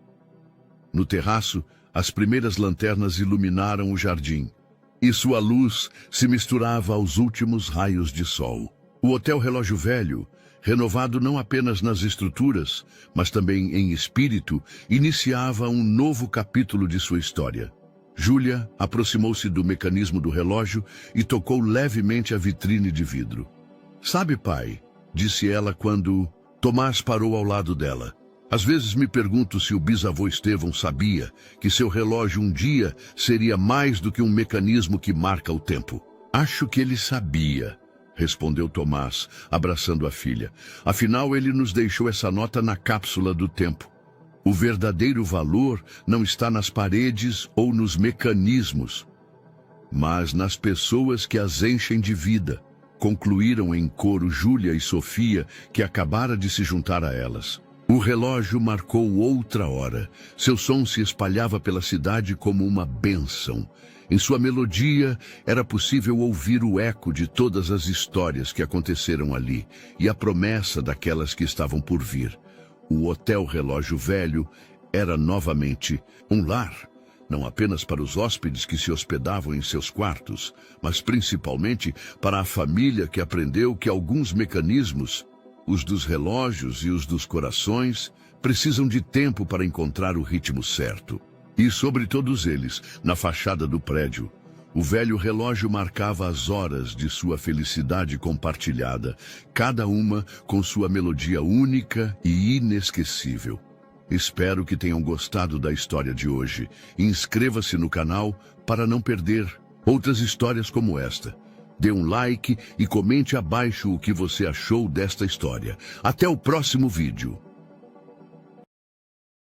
A: No terraço, as primeiras lanternas iluminaram o jardim, e sua luz se misturava aos últimos raios de sol. O Hotel Relógio Velho, renovado não apenas nas estruturas, mas também em espírito, iniciava um novo capítulo de sua história. Júlia aproximou-se do mecanismo do relógio e tocou levemente a vitrine de vidro. Sabe, pai, disse ela quando Tomás parou ao lado dela. Às vezes me pergunto se o bisavô Estevão sabia que seu relógio um dia seria mais do que um mecanismo que marca o tempo. Acho que ele sabia, respondeu Tomás, abraçando a filha. Afinal, ele nos deixou essa nota na cápsula do tempo. O verdadeiro valor não está nas paredes ou nos mecanismos, mas nas pessoas que as enchem de vida. Concluíram em coro Júlia e Sofia, que acabara de se juntar a elas. O relógio marcou outra hora. Seu som se espalhava pela cidade como uma bênção. Em sua melodia, era possível ouvir o eco de todas as histórias que aconteceram ali e a promessa daquelas que estavam por vir. O Hotel Relógio Velho era novamente um lar, não apenas para os hóspedes que se hospedavam em seus quartos, mas principalmente para a família que aprendeu que alguns mecanismos, os dos relógios e os dos corações, precisam de tempo para encontrar o ritmo certo. E sobre todos eles, na fachada do prédio, o velho relógio marcava as horas de sua felicidade compartilhada, cada uma com sua melodia única e inesquecível. Espero que tenham gostado da história de hoje. Inscreva-se no canal para não perder outras histórias como esta. Dê um like e comente abaixo o que você achou desta história. Até o próximo vídeo.